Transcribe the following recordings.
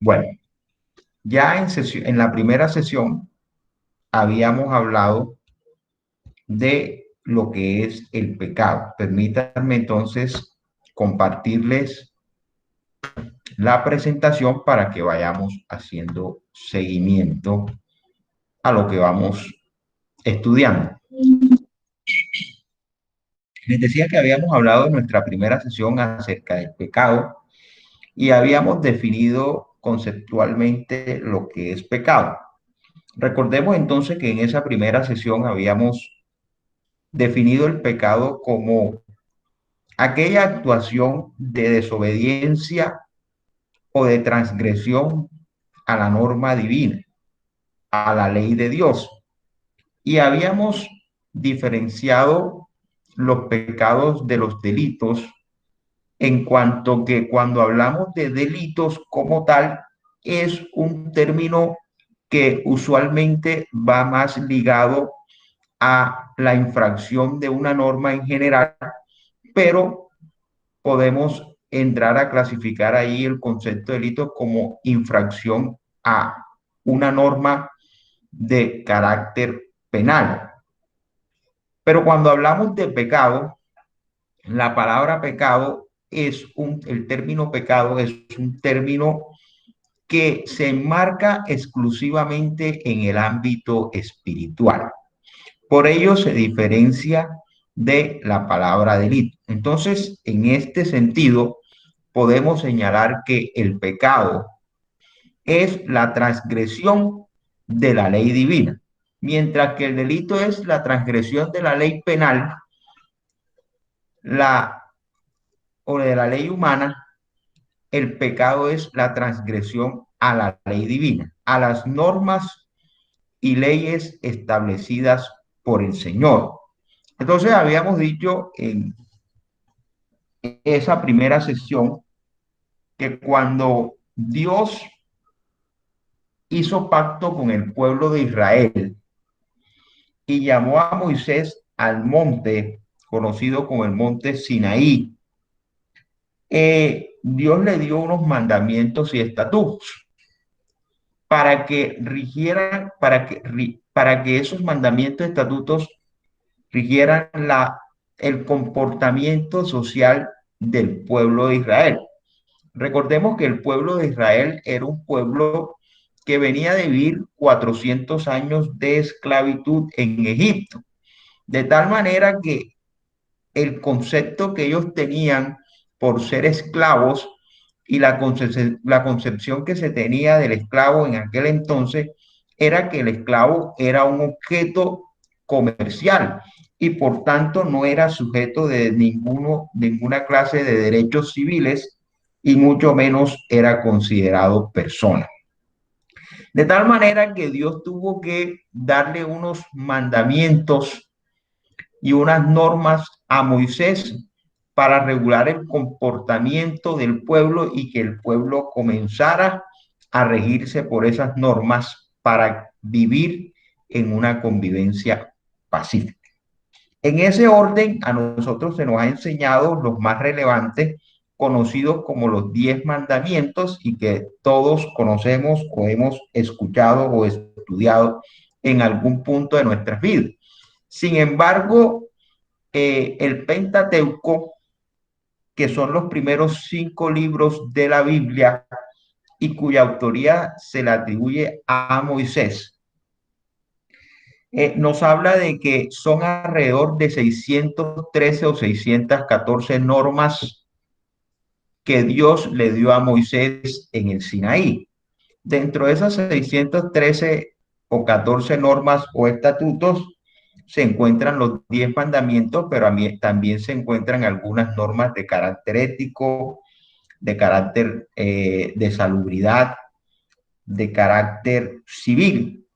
Bueno, ya en la primera sesión habíamos hablado de lo que es el pecado. Permítanme entonces compartirles la presentación para que vayamos haciendo seguimiento a lo que vamos estudiando. Les decía que habíamos hablado en nuestra primera sesión acerca del pecado y habíamos definido conceptualmente lo que es pecado. Recordemos entonces que en esa primera sesión habíamos definido el pecado como aquella actuación de desobediencia o de transgresión a la norma divina, a la ley de Dios. Y habíamos diferenciado los pecados de los delitos en cuanto que cuando hablamos de delitos como tal, es un término que usualmente va más ligado a la infracción de una norma en general, pero podemos entrar a clasificar ahí el concepto de delito como infracción a una norma de carácter penal. Pero cuando hablamos de pecado, la palabra pecado el término pecado es un término que se enmarca exclusivamente en el ámbito espiritual. Por ello se diferencia de la palabra delito. Entonces, en este sentido, podemos señalar que el pecado es la transgresión de la ley divina, mientras que el delito es la transgresión de la ley penal, la o de la ley humana. El pecado es la transgresión a la ley divina, a las normas y leyes establecidas por el Señor. Entonces habíamos dicho en esa primera sesión que cuando Dios hizo pacto con el pueblo de Israel y llamó a Moisés al monte conocido como el monte Sinaí, Dios le dio unos mandamientos y estatutos para que rigieran, para que esos mandamientos y estatutos rigieran el comportamiento social del pueblo de Israel. Recordemos que el pueblo de Israel era un pueblo que venía de vivir 400 años de esclavitud en Egipto, de tal manera que el concepto que ellos tenían por ser esclavos y la concepción que se tenía del esclavo en aquel entonces era que el esclavo era un objeto comercial y por tanto no era sujeto de ninguna clase de derechos civiles y mucho menos era considerado persona. De tal manera que Dios tuvo que darle unos mandamientos y unas normas a Moisés para regular el comportamiento del pueblo y que el pueblo comenzara a regirse por esas normas para vivir en una convivencia pacífica. En ese orden, a nosotros se nos ha enseñado los más relevantes, conocidos como los 10 mandamientos y que todos conocemos o hemos escuchado o estudiado en algún punto de nuestras vidas. Sin embargo, el Pentateuco, que son los primeros 5 libros de la Biblia y cuya autoría se le atribuye a Moisés, nos habla de que son alrededor de 613 o 614 normas que Dios le dio a Moisés en el Sinaí. Dentro de esas 613 o 14 normas o estatutos se encuentran los 10 mandamientos, pero también se encuentran algunas normas de carácter ético, de carácter de salubridad, de carácter civil.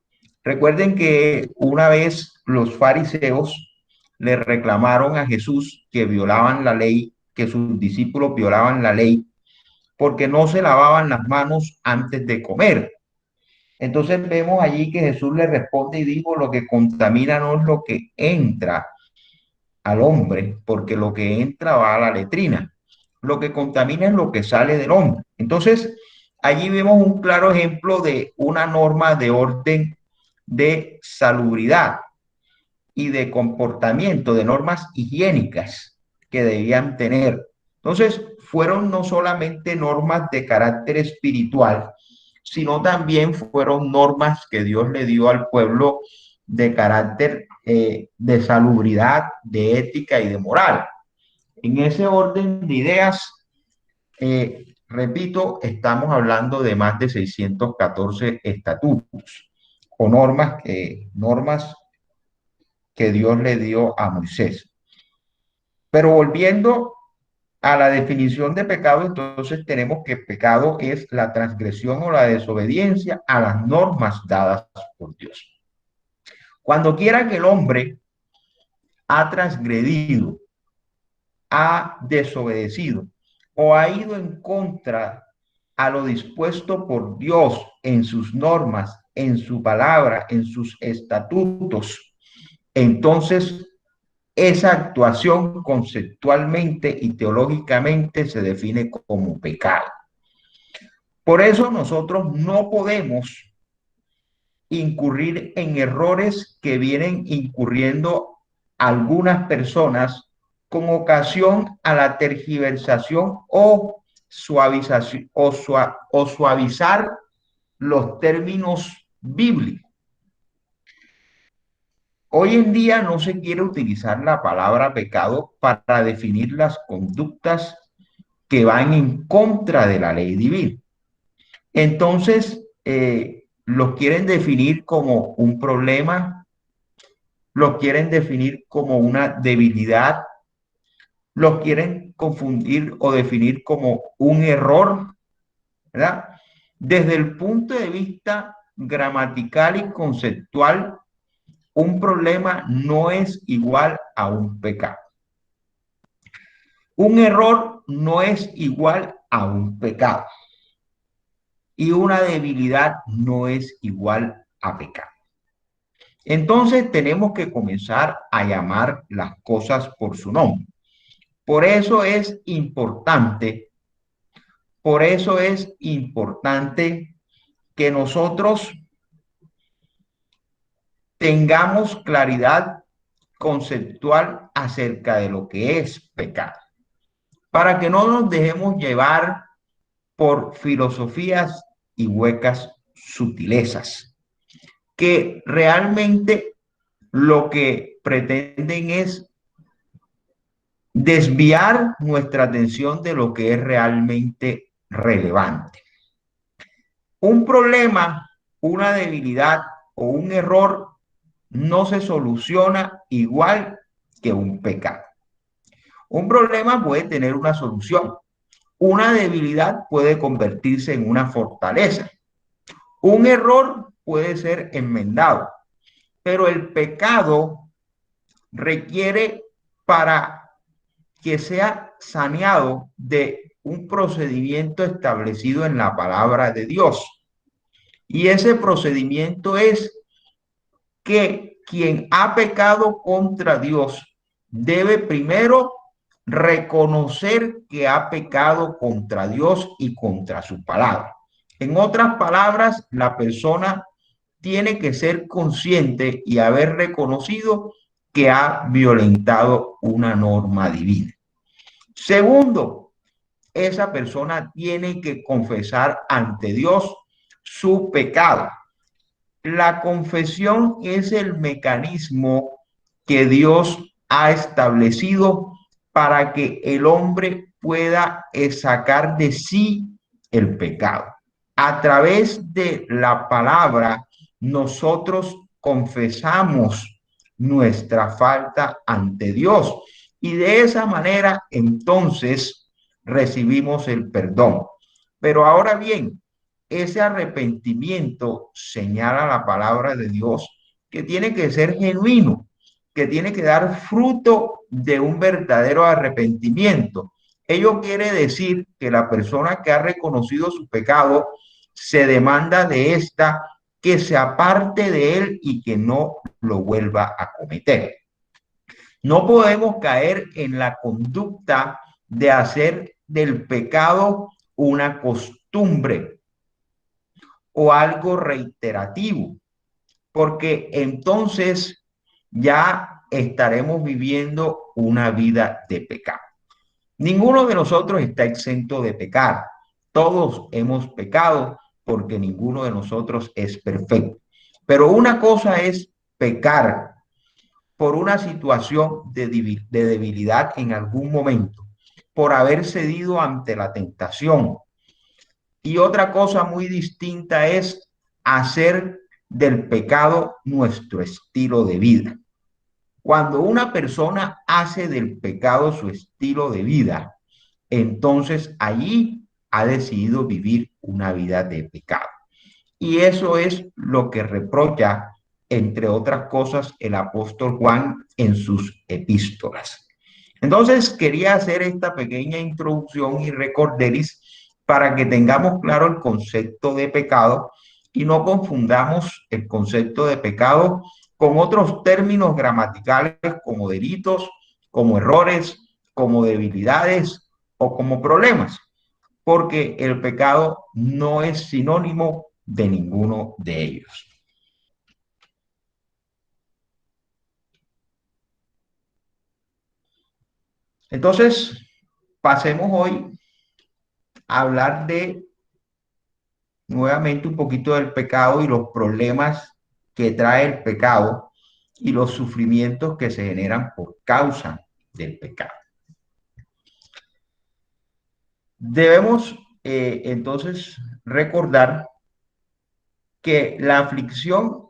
Recuerden que una vez los fariseos le reclamaron a Jesús que violaban la ley, que sus discípulos violaban la ley, porque no se lavaban las manos antes de comer. Entonces vemos allí que Jesús le responde y dijo, lo que contamina no es lo que entra al hombre, porque lo que entra va a la letrina. Lo que contamina es lo que sale del hombre. Entonces, Allí vemos un claro ejemplo de una norma de orden de salubridad y de comportamiento, de normas higiénicas que debían tener. Entonces, fueron no solamente normas de carácter espiritual, sino también fueron normas que Dios le dio al pueblo de carácter de salubridad, de ética y de moral. En ese orden de ideas, repito, estamos hablando de más de 614 estatutos o normas que Dios le dio a Moisés. Pero volviendo a la definición de pecado, entonces tenemos que pecado es la transgresión o la desobediencia a las normas dadas por Dios. Cuando quiera que el hombre ha transgredido, ha desobedecido o ha ido en contra a lo dispuesto por Dios en sus normas, en su palabra, en sus estatutos, entonces esa actuación conceptualmente y teológicamente se define como pecado. Por eso nosotros no podemos incurrir en errores que vienen incurriendo algunas personas con ocasión a la tergiversación o suavización o suavizar los términos bíblicos. Hoy en día no se quiere utilizar la palabra pecado para definir las conductas que van en contra de la ley divina. Entonces, los quieren definir como un problema, los quieren definir como una debilidad, los quieren confundir o definir como un error, ¿verdad? Desde el punto de vista gramatical y conceptual, un problema no es igual a un pecado. Un error no es igual a un pecado. Y una debilidad no es igual a pecado. Entonces tenemos que comenzar a llamar las cosas por su nombre. Por eso es importante, por eso es importante que nosotros tengamos claridad conceptual acerca de lo que es pecado, para que no nos dejemos llevar por filosofías y huecas sutilezas, que realmente lo que pretenden es desviar nuestra atención de lo que es realmente relevante. Un problema, una debilidad o un error no se soluciona igual que un pecado. Un problema puede tener una solución. Una debilidad puede convertirse en una fortaleza. Un error puede ser enmendado, pero el pecado requiere, para que sea saneado, de un procedimiento establecido en la palabra de Dios. Y ese procedimiento es que quien ha pecado contra Dios debe primero reconocer que ha pecado contra Dios y contra su palabra. En otras palabras, la persona tiene que ser consciente y haber reconocido que ha violentado una norma divina. Segundo, esa persona tiene que confesar ante Dios su pecado. La confesión es el mecanismo que Dios ha establecido para que el hombre pueda sacar de sí el pecado. A través de la palabra, nosotros confesamos nuestra falta ante Dios y de esa manera entonces recibimos el perdón. Pero ahora bien, ese arrepentimiento, señala la palabra de Dios, que tiene que ser genuino, que tiene que dar fruto de un verdadero arrepentimiento. Ello quiere decir que la persona que ha reconocido su pecado se demanda de esta que se aparte de él y que no lo vuelva a cometer. No podemos caer en la conducta de hacer del pecado una costumbre, o algo reiterativo, porque entonces ya estaremos viviendo una vida de pecado. Ninguno de nosotros está exento de pecar. Todos hemos pecado porque ninguno de nosotros es perfecto. Pero una cosa es pecar por una situación de debilidad en algún momento, por haber cedido ante la tentación. Y otra cosa muy distinta es hacer del pecado nuestro estilo de vida. Cuando una persona hace del pecado su estilo de vida, entonces allí ha decidido vivir una vida de pecado. Y eso es lo que reprocha, entre otras cosas, el apóstol Juan en sus epístolas. Entonces, quería hacer esta pequeña introducción y recorderis para que tengamos claro el concepto de pecado y no confundamos el concepto de pecado con otros términos gramaticales como delitos, como errores, como debilidades o como problemas, porque el pecado no es sinónimo de ninguno de ellos. Entonces, pasemos hoy a hablar de nuevamente un poquito del pecado y los problemas que trae el pecado y los sufrimientos que se generan por causa del pecado. Debemos entonces recordar que la aflicción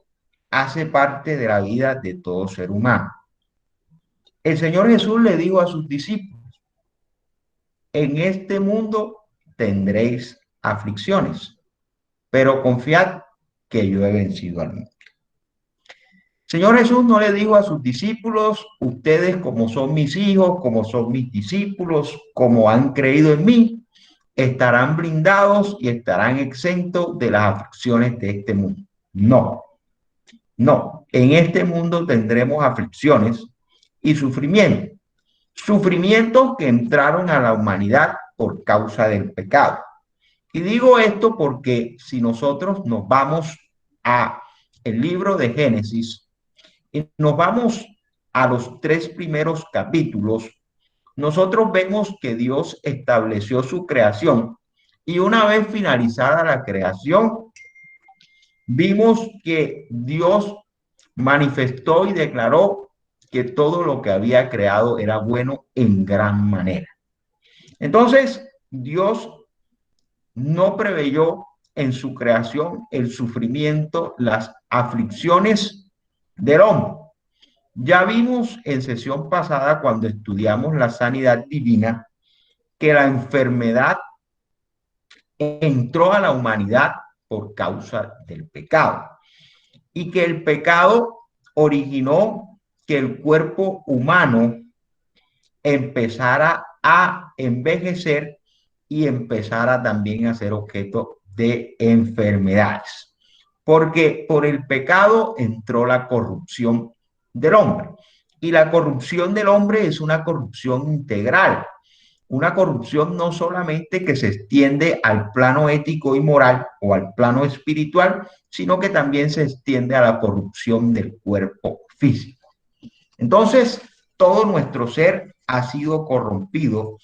hace parte de la vida de todo ser humano. El Señor Jesús le dijo a sus discípulos: en este mundo tendréis aflicciones, pero confiad que yo he vencido al mundo. Señor Jesús no le dijo a sus discípulos: ustedes como son mis hijos, como son mis discípulos, como han creído en mí, estarán blindados y estarán exentos de las aflicciones de este mundo. No, no. En este mundo tendremos aflicciones y sufrimiento. Sufrimientos que entraron a la humanidad por causa del pecado. Y digo esto porque si nosotros nos vamos a el libro de Génesis y nos vamos a los 3 primeros capítulos, nosotros vemos que Dios estableció su creación y una vez finalizada la creación, vimos que Dios manifestó y declaró que todo lo que había creado era bueno en gran manera. Entonces, Dios no preveyó en su creación el sufrimiento, las aflicciones del hombre. Ya vimos en sesión pasada, cuando estudiamos la sanidad divina, que la enfermedad entró a la humanidad por causa del pecado y que el pecado originó que el cuerpo humano empezara a envejecer y empezara también a ser objeto de enfermedades. Porque por el pecado entró la corrupción del hombre. Y la corrupción del hombre es una corrupción integral, una corrupción no solamente que se extiende al plano ético y moral o al plano espiritual, sino que también se extiende a la corrupción del cuerpo físico. Entonces, todo nuestro ser ha sido corrompido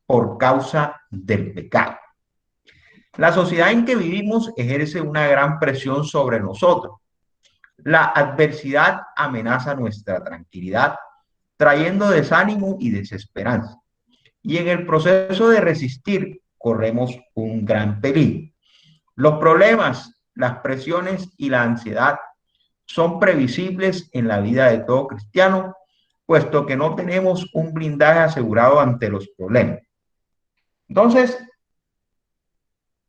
por causa del pecado. La sociedad en que vivimos ejerce una gran presión sobre nosotros. La adversidad amenaza nuestra tranquilidad, trayendo desánimo y desesperanza. Y en el proceso de resistir, corremos un gran peligro. Los problemas, las presiones y la ansiedad son previsibles en la vida de todo cristiano, puesto que no tenemos un blindaje asegurado ante los problemas. Entonces,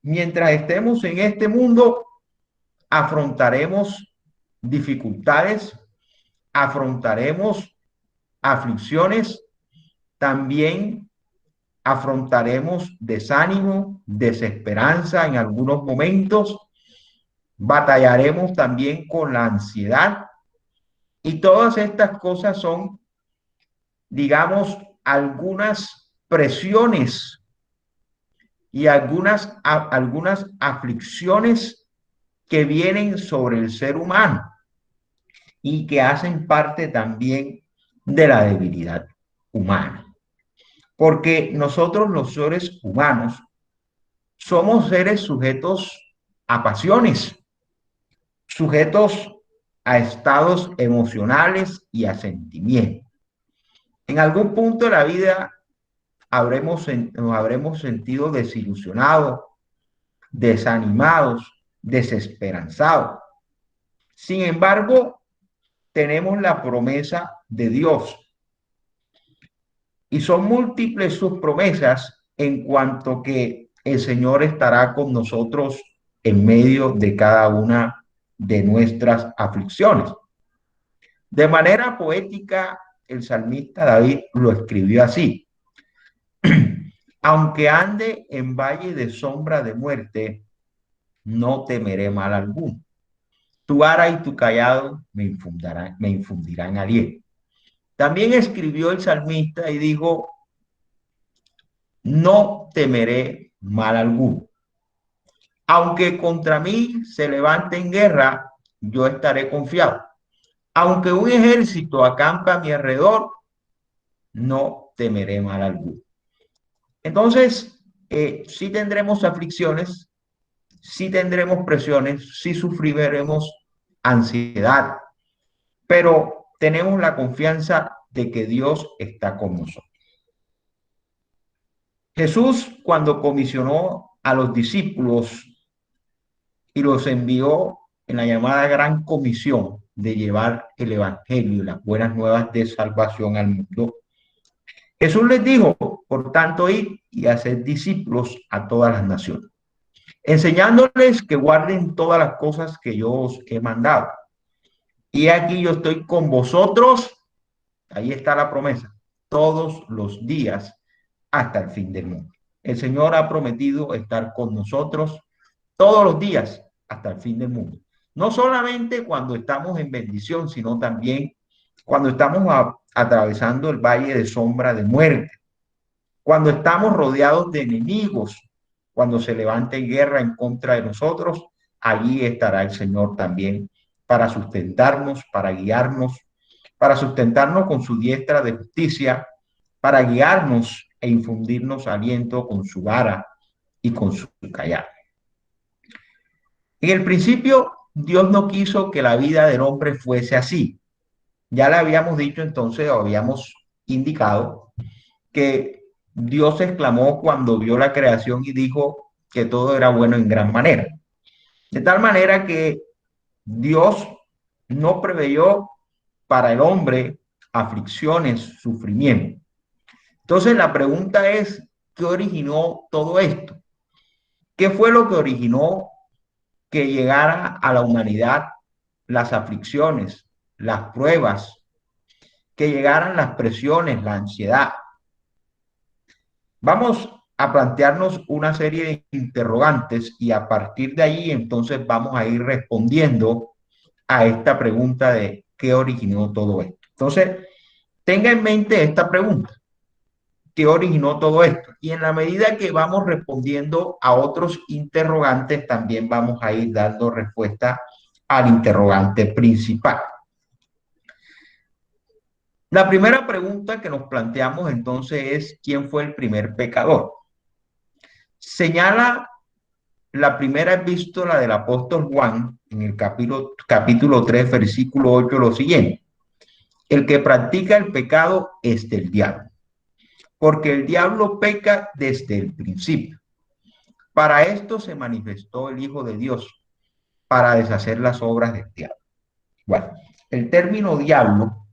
mientras estemos en este mundo, afrontaremos dificultades, afrontaremos aflicciones, también afrontaremos desánimo, desesperanza en algunos momentos, batallaremos también con la ansiedad y todas estas cosas son, digamos, algunas presiones y algunas aflicciones que vienen sobre el ser humano y que hacen parte también de la debilidad humana. Porque nosotros los seres humanos somos seres sujetos a pasiones, sujetos a estados emocionales y a sentimientos. En algún punto de la vida nos habremos sentido desilusionados, desanimados, desesperanzados. Sin embargo, tenemos la promesa de Dios y son múltiples sus promesas en cuanto que el Señor estará con nosotros en medio de cada una de nuestras aflicciones. De manera poética, el salmista David lo escribió así: aunque ande en valle de sombra de muerte, no temeré mal alguno. Tu ara y tu callado me infundirán aliento. También escribió el salmista y dijo: no temeré mal alguno. Aunque contra mí se levante en guerra, yo estaré confiado. Aunque un ejército acampa a mi alrededor, no temeré mal alguno. Entonces, sí tendremos aflicciones, sí tendremos presiones, sí sufriremos ansiedad, pero tenemos la confianza de que Dios está con nosotros. Jesús, cuando comisionó a los discípulos y los envió en la llamada Gran Comisión de llevar el Evangelio y las buenas nuevas de salvación al mundo, Jesús les dijo: por tanto, id y haced discípulos a todas las naciones, enseñándoles que guarden todas las cosas que yo os he mandado. Y aquí yo estoy con vosotros, ahí está la promesa, todos los días hasta el fin del mundo. El Señor ha prometido estar con nosotros todos los días hasta el fin del mundo. No solamente cuando estamos en bendición, sino también cuando estamos atravesando el valle de sombra de muerte, cuando estamos rodeados de enemigos, cuando se levante guerra en contra de nosotros, allí estará el Señor también para sustentarnos, para guiarnos, para sustentarnos con su diestra de justicia, para guiarnos e infundirnos aliento con su vara y con su callado. En el principio, Dios no quiso que la vida del hombre fuese así. Ya le habíamos dicho entonces, o habíamos indicado, que Dios exclamó cuando vio la creación y dijo que todo era bueno en gran manera. De tal manera que Dios no preveyó para el hombre aflicciones, sufrimiento. Entonces la pregunta es: ¿qué originó todo esto? ¿Qué fue lo que originó que llegara a la humanidad las aflicciones, las pruebas, que llegaran las presiones, la ansiedad? Vamos a plantearnos una serie de interrogantes y a partir de ahí entonces vamos a ir respondiendo a esta pregunta de qué originó todo esto. Entonces, tenga en mente esta pregunta: ¿qué originó todo esto? Y en la medida que vamos respondiendo a otros interrogantes, también vamos a ir dando respuesta al interrogante principal. La primera pregunta que nos planteamos entonces es: ¿quién fue el primer pecador? Señala la primera epístola del apóstol Juan en el capítulo 3, versículo 8, lo siguiente: el que practica el pecado es del diablo, porque el diablo peca desde el principio. Para esto se manifestó el Hijo de Dios, para deshacer las obras del diablo. Bueno, el término diablo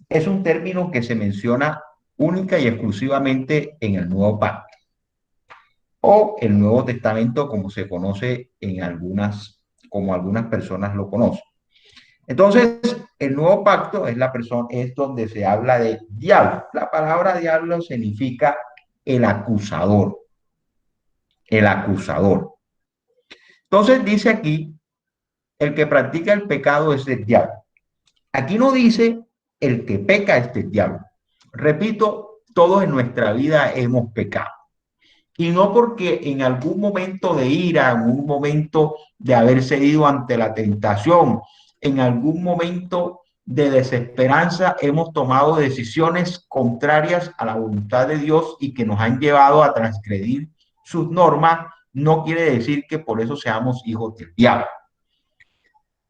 es un término que se menciona única y exclusivamente en el Nuevo Pacto o el Nuevo Testamento, como se conoce como algunas personas lo conocen. Entonces, el Nuevo Pacto es donde se habla de diablo. La palabra diablo significa el acusador, el acusador. Entonces dice aquí: el que practica el pecado es del diablo. Aquí no dice el que peca es del diablo. Repito, todos en nuestra vida hemos pecado. y no porque en algún momento de ira, en un momento de haber cedido ante la tentación, en algún momento de desesperanza hemos tomado decisiones contrarias a la voluntad de Dios y que nos han llevado a transgredir sus normas, no quiere decir que por eso seamos hijos del diablo.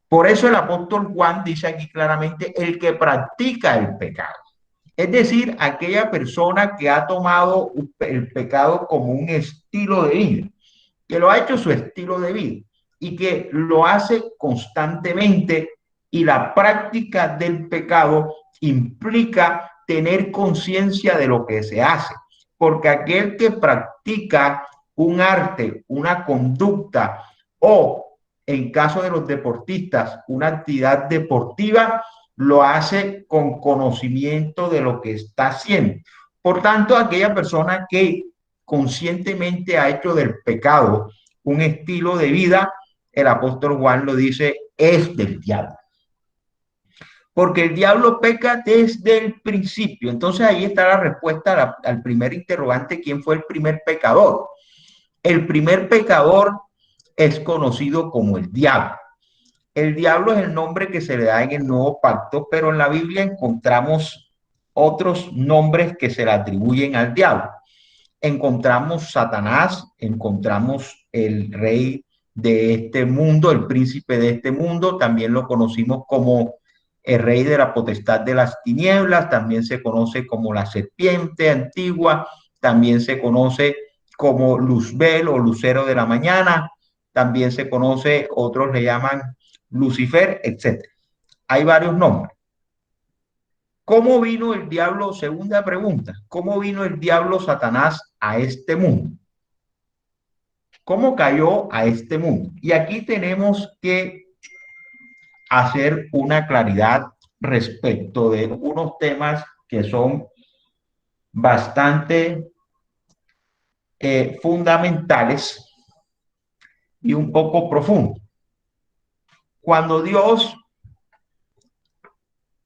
Por eso el apóstol Juan dice aquí claramente el que practica el pecado. Es decir, aquella persona que ha tomado el pecado como un estilo de vida, que lo ha hecho su estilo de vida y que lo hace constantemente, y la práctica del pecado implica tener conciencia de lo que se hace, porque aquel que practica un arte, una conducta o, en caso de los deportistas, una actividad deportiva, lo hace con conocimiento de lo que está haciendo. Por tanto, aquella persona que conscientemente ha hecho del pecado un estilo de vida, el apóstol Juan lo dice, es del diablo. Porque el diablo peca desde el principio. Entonces ahí está la respuesta al primer interrogante, ¿quién fue el primer pecador? El primer pecador es conocido como el diablo. El diablo es el nombre que se le da en el nuevo pacto, pero en la Biblia encontramos otros nombres que se le atribuyen al diablo. Encontramos Satanás, encontramos el rey de este mundo, el príncipe de este mundo, también lo conocimos como el rey de la potestad de las tinieblas, también se conoce como la serpiente antigua, también se conoce como Luzbel o lucero de la mañana, también se conoce, otros le llaman Lucifer, etc. Hay varios nombres. ¿Cómo vino el diablo? Segunda pregunta. ¿Cómo vino el diablo Satanás a este mundo? ¿Cómo cayó a este mundo? Y aquí tenemos que hacer una claridad respecto de unos temas que son bastante fundamentales y un poco profundos. Cuando Dios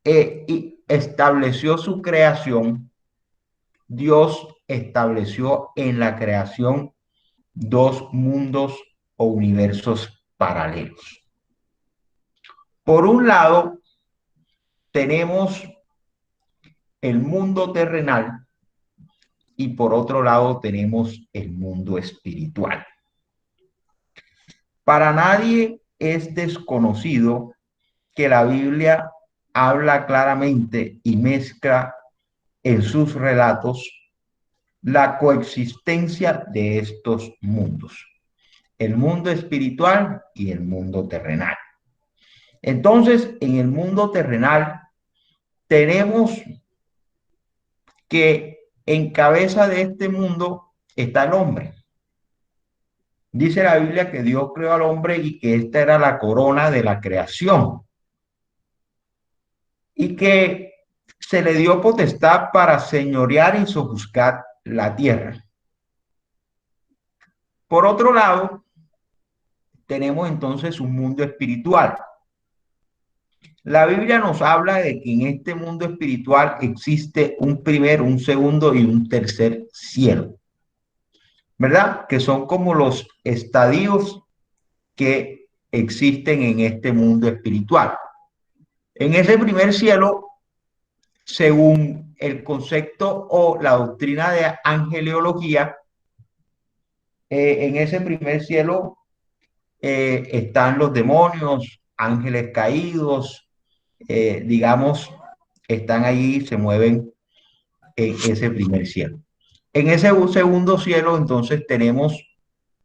estableció su creación, Dios estableció en la creación dos mundos o universos paralelos. Por un lado, tenemos el mundo terrenal y por otro lado tenemos el mundo espiritual. Para nadie es desconocido que la Biblia habla claramente y mezcla en sus relatos la coexistencia de estos mundos, el mundo espiritual y el mundo terrenal. Entonces, en el mundo terrenal tenemos que en cabeza de este mundo está el hombre. Dice la Biblia que Dios creó al hombre y que esta era la corona de la creación y que se le dio potestad para señorear y sojuzgar la tierra. Por otro lado, tenemos entonces un mundo espiritual. La Biblia nos habla de que en este mundo espiritual existe un primer, un segundo y un tercer cielo, ¿verdad? Que son como los estadios que existen en este mundo espiritual. En ese primer cielo, según el concepto o la doctrina de angeleología, en ese primer cielo están los demonios, ángeles caídos, digamos, están allí, se mueven en ese primer cielo. En ese segundo cielo, entonces, tenemos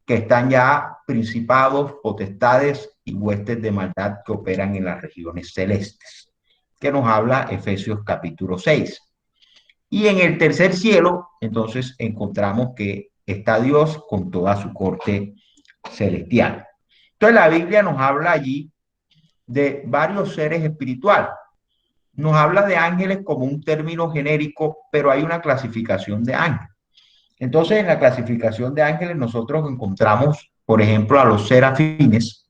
que están ya principados, potestades y huestes de maldad que operan en las regiones celestes, que nos habla Efesios capítulo 6. Y en el tercer cielo, entonces, encontramos que está Dios con toda su corte celestial. Entonces, la Biblia nos habla allí de varios seres espirituales. Nos habla de ángeles como un término genérico, pero hay una clasificación de ángeles. Entonces, en la clasificación de ángeles nosotros encontramos, por ejemplo, a los serafines,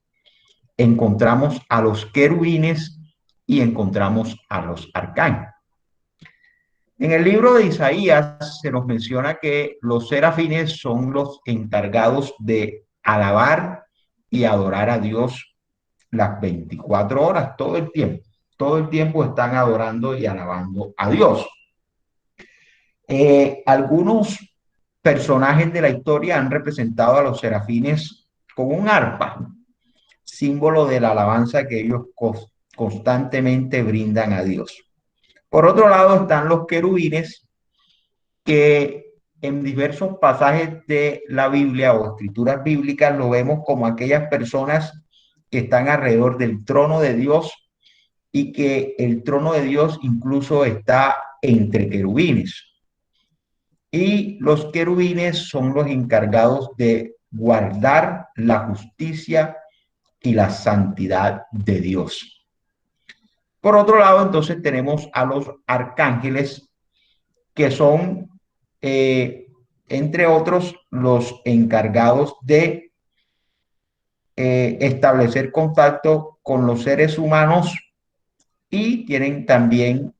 encontramos a los querubines y encontramos a los arcángeles. En el libro de Isaías se nos menciona que los serafines son los encargados de alabar y adorar a Dios las 24 horas, todo el tiempo. Todo el tiempo están adorando y alabando a Dios. Algunos personajes de la historia han representado a los serafines con un arpa, símbolo de la alabanza que ellos constantemente brindan a Dios. Por otro lado están los querubines, que en diversos pasajes de la Biblia o escrituras bíblicas lo vemos como aquellas personas que están alrededor del trono de Dios y que el trono de Dios incluso está entre querubines. Y los querubines son los encargados de guardar la justicia y la santidad de Dios. Por otro lado, entonces tenemos a los arcángeles, que son, eh, entre otros, los encargados de establecer contacto con los seres humanos y tienen también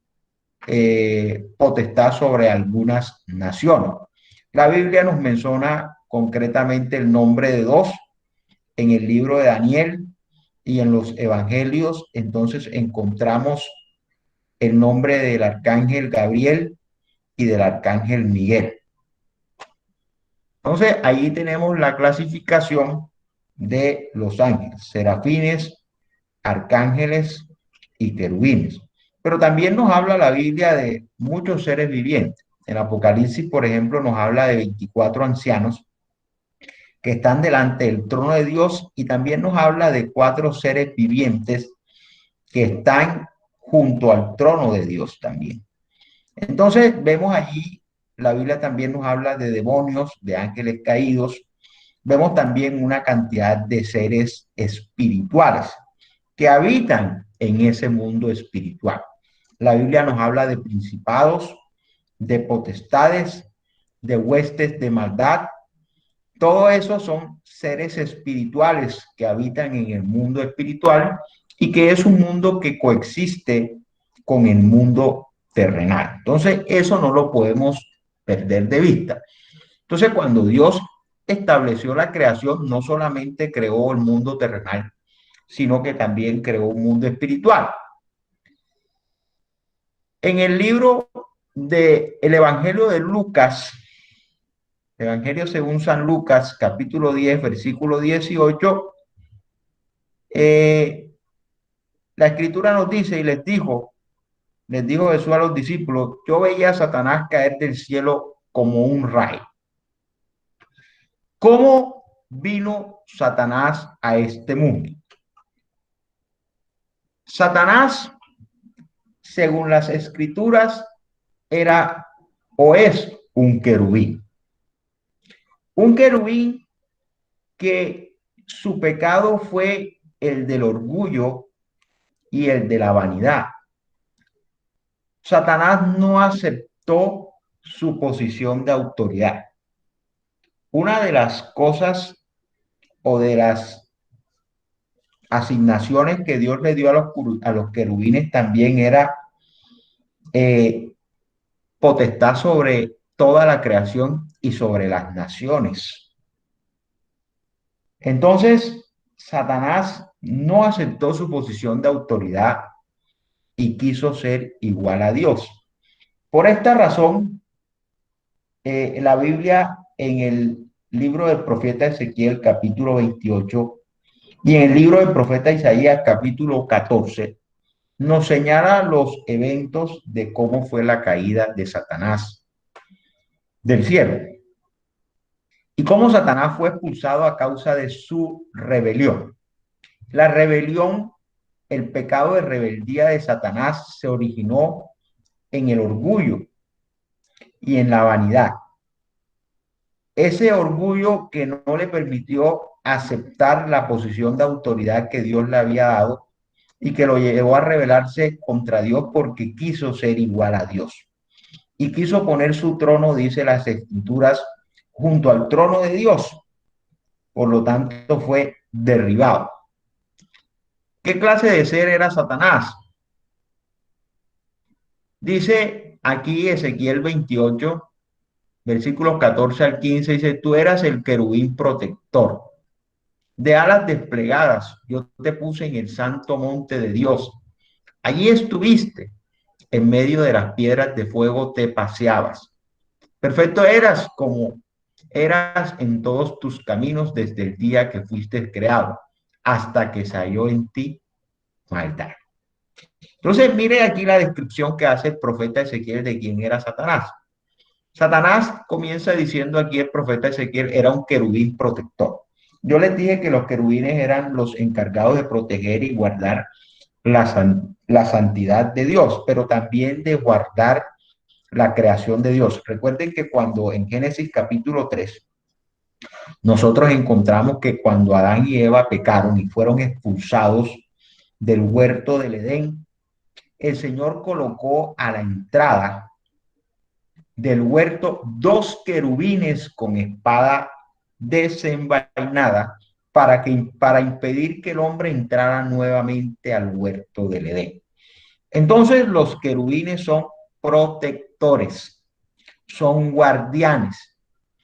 potestad sobre algunas naciones. La Biblia nos menciona concretamente el nombre de dos en el libro de Daniel y en los evangelios. Entonces encontramos el nombre del arcángel Gabriel y del arcángel Miguel. Entonces ahí tenemos la clasificación de los ángeles: serafines, arcángeles y querubines. Pero también nos habla la Biblia de muchos seres vivientes. En Apocalipsis, por ejemplo, nos habla de 24 ancianos que están delante del trono de Dios, y también nos habla de 4 seres vivientes que están junto al trono de Dios también. Entonces vemos allí, la Biblia también nos habla de demonios, de ángeles caídos. Vemos también una cantidad de seres espirituales que habitan en ese mundo espiritual. La Biblia nos habla de principados, de potestades, de huestes de maldad. Todo eso son seres espirituales que habitan en el mundo espiritual y que es un mundo que coexiste con el mundo terrenal. Entonces, eso no lo podemos perder de vista. Entonces, cuando Dios estableció la creación, no solamente creó el mundo terrenal, sino que también creó un mundo espiritual. En el libro del Evangelio de Lucas, Evangelio según San Lucas, capítulo 10, versículo 18, eh, la escritura nos dice, y les dijo Jesús a los discípulos: yo veía a Satanás caer del cielo como un rayo. ¿Cómo vino Satanás a este mundo? Satanás, según las escrituras, era o es un querubín. Un querubín que su pecado fue el del orgullo y el de la vanidad. Satanás no aceptó su posición de autoridad. Una de las cosas o de las asignaciones que Dios le dio a los querubines también era eh, potestad sobre toda la creación y sobre las naciones. Entonces, Satanás no aceptó su posición de autoridad y quiso ser igual a Dios. Por esta razón, la Biblia, en el libro del profeta Ezequiel, capítulo 28, y en el libro del profeta Isaías, capítulo 14, nos señala los eventos de cómo fue la caída de Satanás del cielo y cómo Satanás fue expulsado a causa de su rebelión. La rebelión, el pecado de rebeldía de Satanás se originó en el orgullo y en la vanidad. Ese orgullo que no le permitió aceptar la posición de autoridad que Dios le había dado y que lo llevó a rebelarse contra Dios porque quiso ser igual a Dios y quiso poner su trono, dice las escrituras, junto al trono de Dios. Por lo tanto, fue derribado. ¿Qué clase de ser era Satanás? Dice Aquí Ezequiel 28, versículos 14 al 15, dice, tú eras el querubín protector. De alas desplegadas, yo te puse en el santo monte de Dios. Allí estuviste, en medio de las piedras de fuego te paseabas. Perfecto eras como eras en todos tus caminos desde el día que fuiste creado, hasta que salió en ti maldad. Entonces, mire aquí la descripción que hace el profeta Ezequiel de quién era Satanás. Satanás comienza diciendo aquí el profeta Ezequiel era un querubín protector. Yo les dije que los querubines eran los encargados de proteger y guardar la santidad de Dios, pero también de guardar la creación de Dios. Recuerden que cuando en Génesis capítulo 3 nosotros encontramos que cuando Adán y Eva pecaron y fueron expulsados del huerto del Edén, el Señor colocó a la entrada del huerto dos querubines con espada desenvainada para impedir que el hombre entrara nuevamente al huerto del Edén. Entonces los querubines son protectores, son guardianes.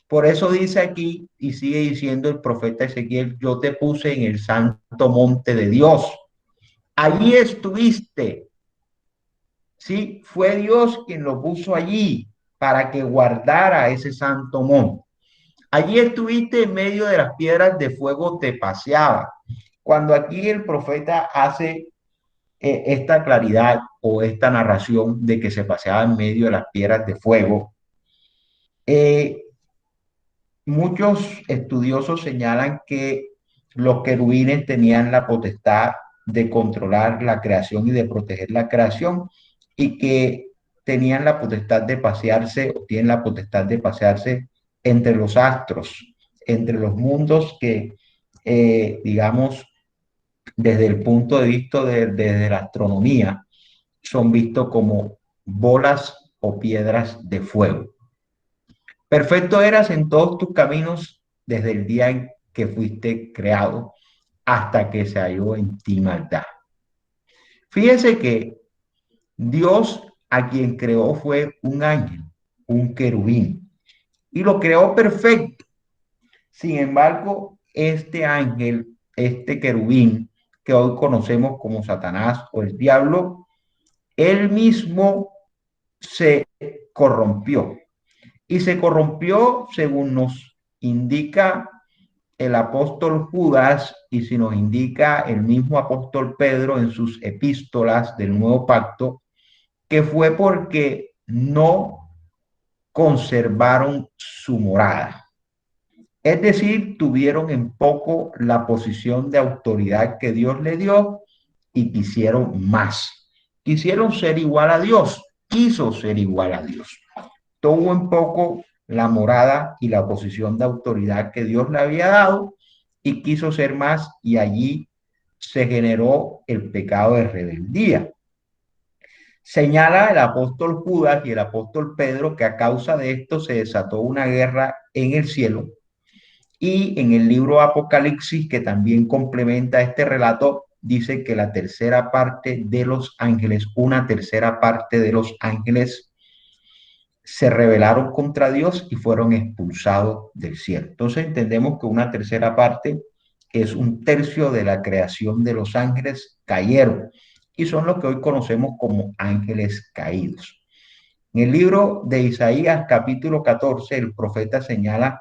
Por eso dice aquí y sigue diciendo el profeta Ezequiel, yo te puse en el santo monte de Dios. Allí estuviste. Sí, fue Dios quien lo puso allí para que guardara ese santo monte. Allí estuviste en medio de las piedras de fuego, te paseaba. Cuando aquí el profeta hace esta claridad o esta narración de que se paseaba en medio de las piedras de fuego, eh, muchos estudiosos señalan que los querubines tenían la potestad de controlar la creación y de proteger la creación y que tenían la potestad de pasearse o tienen la potestad de pasearse entre los astros, entre los mundos que, digamos, desde el punto de vista desde la astronomía, son vistos como bolas o piedras de fuego. Perfecto eras en todos tus caminos desde el día en que fuiste creado hasta que se halló en ti maldad. Fíjese que Dios a quien creó fue un ángel, un querubín, y lo creó perfecto. Sin embargo, este ángel, este querubín, que hoy conocemos como Satanás o el diablo, él mismo se corrompió. Y se corrompió según nos indica el apóstol Judas y si nos indica el mismo apóstol Pedro en sus epístolas del Nuevo Pacto, que fue porque no conservaron su morada. Es decir, tuvieron en poco la posición de autoridad que Dios le dio y quisieron más. Quisieron ser igual a Dios, quiso ser igual a Dios. Tuvo en poco la morada y la posición de autoridad que Dios le había dado y quiso ser más y allí se generó el pecado de rebeldía. Señala el apóstol Judas y el apóstol Pedro que a causa de esto se desató una guerra en el cielo y en el libro Apocalipsis, que también complementa este relato, dice que la tercera parte de los ángeles, una tercera parte de los ángeles se rebelaron contra Dios y fueron expulsados del cielo. Entonces entendemos que una tercera parte es un tercio de la creación de los ángeles cayeron y son los que hoy conocemos como ángeles caídos. En el libro de Isaías capítulo 14, el profeta señala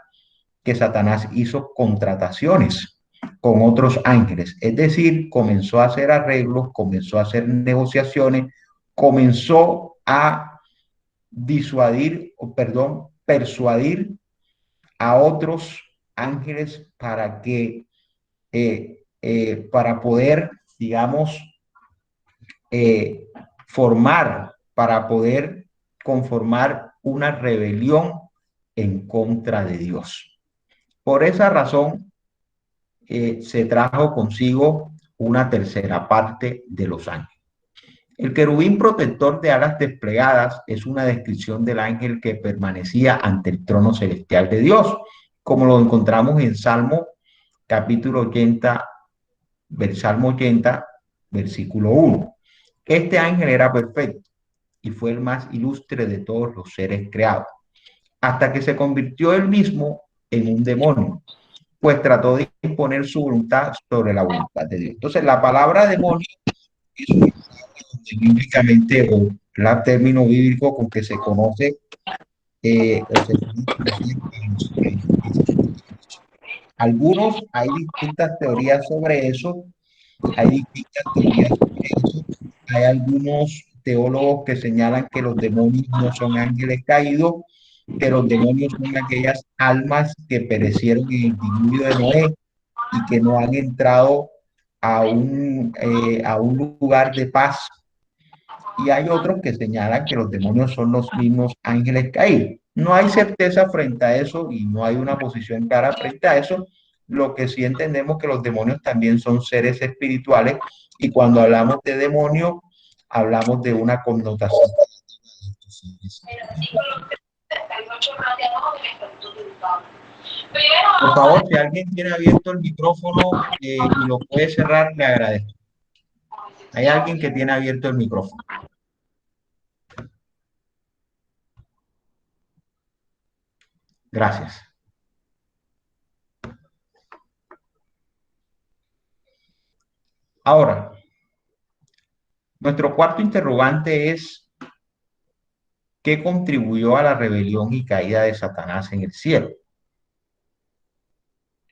que Satanás hizo contrataciones con otros ángeles, es decir, comenzó a hacer arreglos, comenzó a hacer negociaciones, comenzó a disuadir, o perdón, persuadir a otros ángeles para poder, digamos, eh, para poder conformar una rebelión en contra de Dios. Por esa razón, se trajo consigo una tercera parte de los ángeles. El querubín protector de alas desplegadas es una descripción del ángel que permanecía ante el trono celestial de Dios, como lo encontramos en Salmo capítulo 80, Salmo 80, versículo 1. Este ángel era perfecto y fue el más ilustre de todos los seres creados, hasta que se convirtió él mismo en un demonio, pues trató de imponer su voluntad sobre la voluntad de Dios. Entonces, la palabra demonio es una palabra donde bíblicamente, o el término bíblico con que se conoce o se conoce algunos, hay distintas teorías sobre eso, hay distintas teorías sobre eso. Hay algunos teólogos que señalan que los demonios no son ángeles caídos, que los demonios son aquellas almas que perecieron en el diluvio de Noé y que no han entrado a un lugar de paz. Y hay otros que señalan que los demonios son los mismos ángeles caídos. No hay certeza frente a eso y no hay una posición clara frente a eso. Lo que sí entendemos que los demonios también son seres espirituales y cuando hablamos de demonio, hablamos de una connotación. Por favor, si alguien tiene abierto el micrófono y lo puede cerrar, le agradezco. Hay alguien que tiene abierto el micrófono. Gracias. Ahora, nuestro cuarto interrogante es, ¿qué contribuyó a la rebelión y caída de Satanás en el cielo?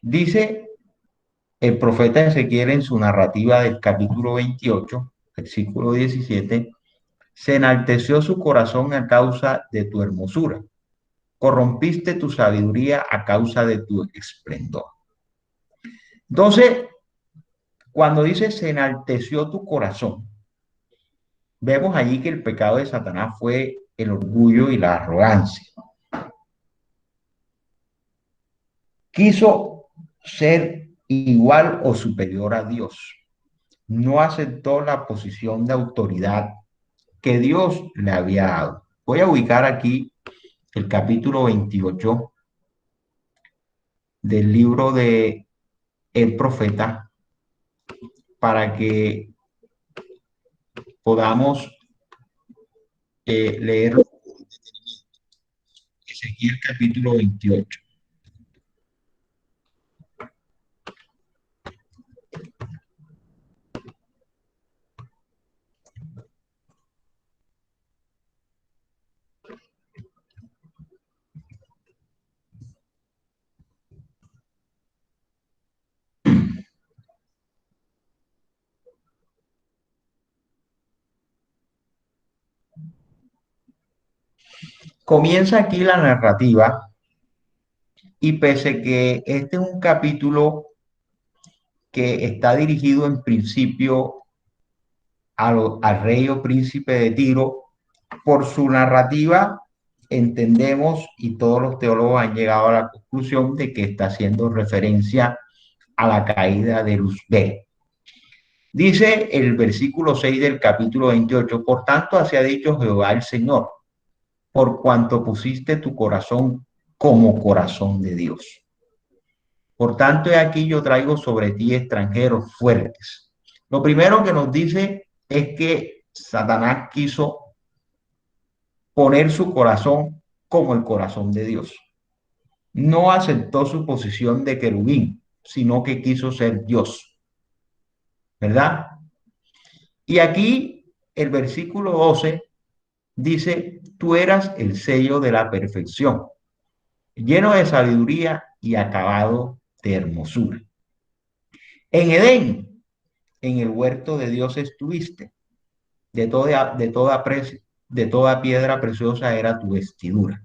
Dice el profeta Ezequiel en su narrativa del capítulo 28, versículo 17, se enalteció su corazón a causa de tu hermosura, corrompiste tu sabiduría a causa de tu esplendor. Entonces, cuando dice se enalteció tu corazón, vemos allí que el pecado de Satanás fue el orgullo y la arrogancia. Quiso ser igual o superior a Dios. No aceptó la posición de autoridad que Dios le había dado. Voy a ubicar aquí el capítulo 28 del libro de El Profeta para que podamos leer Ezequiel capítulo 28. Comienza aquí la narrativa y pese que este es un capítulo que está dirigido en principio al rey o príncipe de Tiro, por su narrativa entendemos y todos los teólogos han llegado a la conclusión de que está haciendo referencia a la caída de Luzbel. Dice el versículo 6 del capítulo 28, por tanto así ha dicho Jehová el Señor, por cuanto pusiste tu corazón como corazón de Dios. Por tanto, he aquí yo traigo sobre ti extranjeros fuertes. Lo primero que nos dice es que Satanás quiso poner su corazón como el corazón de Dios. No aceptó su posición de querubín, sino que quiso ser Dios, ¿verdad? Y aquí el versículo 12 dice, tú eras el sello de la perfección, lleno de sabiduría y acabado de hermosura. En Edén, en el huerto de Dios estuviste, de toda piedra preciosa era tu vestidura,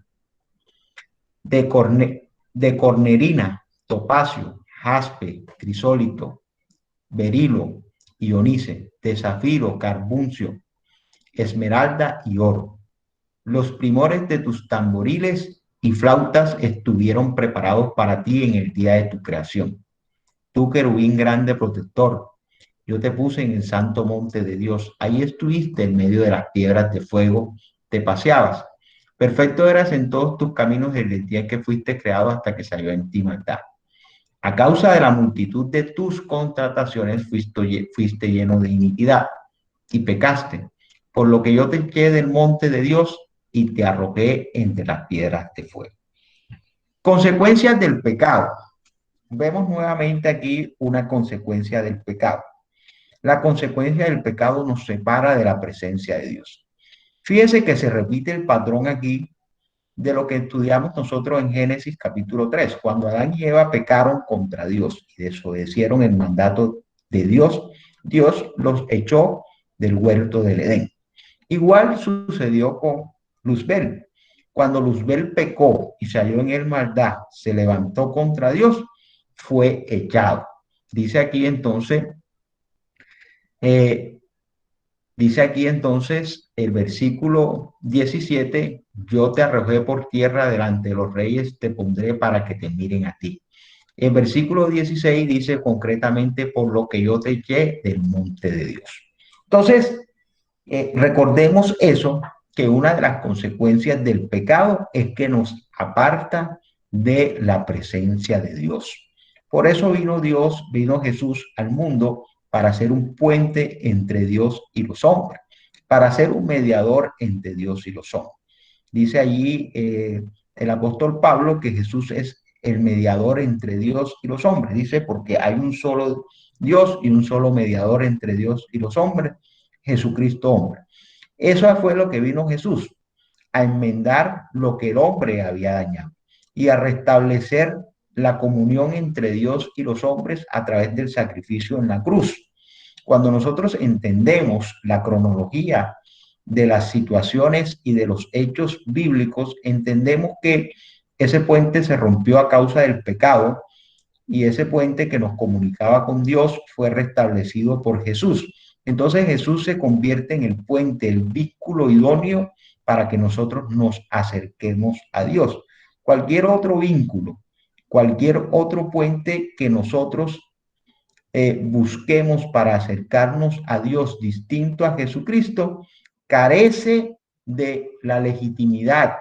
de cornerina, topacio, jaspe, crisólito, berilo, ionice, de zafiro, carbuncio, esmeralda y oro. Los primores de tus tamboriles y flautas estuvieron preparados para ti en el día de tu creación. Tú, querubín grande protector, yo te puse en el santo monte de Dios. Ahí estuviste en medio de las piedras de fuego, te paseabas. Perfecto eras en todos tus caminos desde el día que fuiste creado hasta que salió en ti maldad. A causa de la multitud de tus contrataciones fuiste lleno de iniquidad y pecaste, por lo que yo te eché del monte de Dios y te arrojé entre las piedras de fuego. Consecuencias del pecado. Vemos nuevamente aquí una consecuencia del pecado. La consecuencia del pecado nos separa de la presencia de Dios. Fíjese que se repite el patrón aquí de lo que estudiamos nosotros en Génesis capítulo 3, cuando Adán y Eva pecaron contra Dios y desobedecieron el mandato de Dios, Dios los echó del huerto del Edén. Igual sucedió con Luzbel. Cuando Luzbel pecó y salió en él maldad, se levantó contra Dios, fue echado. Dice aquí entonces, eh, dice aquí entonces el versículo 17, yo te arrojé por tierra delante de los reyes, te pondré para que te miren a ti. El versículo 16 dice concretamente, por lo que yo te eché del monte de Dios. Entonces, recordemos eso, que una de las consecuencias del pecado es que nos aparta de la presencia de Dios. Por eso vino Dios, vino Jesús al mundo para ser un puente entre Dios y los hombres, para ser un mediador entre Dios y los hombres. Dice allí el apóstol Pablo que Jesús es el mediador entre Dios y los hombres. Dice porque hay un solo Dios y un solo mediador entre Dios y los hombres, Jesucristo hombre. Eso fue lo que vino Jesús, a enmendar lo que el hombre había dañado y a restablecer la comunión entre Dios y los hombres a través del sacrificio en la cruz. Cuando nosotros entendemos la cronología de las situaciones y de los hechos bíblicos, entendemos que ese puente se rompió a causa del pecado y ese puente que nos comunicaba con Dios fue restablecido por Jesús. Entonces Jesús se convierte en el puente, el vínculo idóneo para que nosotros nos acerquemos a Dios. Cualquier otro vínculo, cualquier otro puente que nosotros busquemos para acercarnos a Dios distinto a Jesucristo, carece de la legitimidad.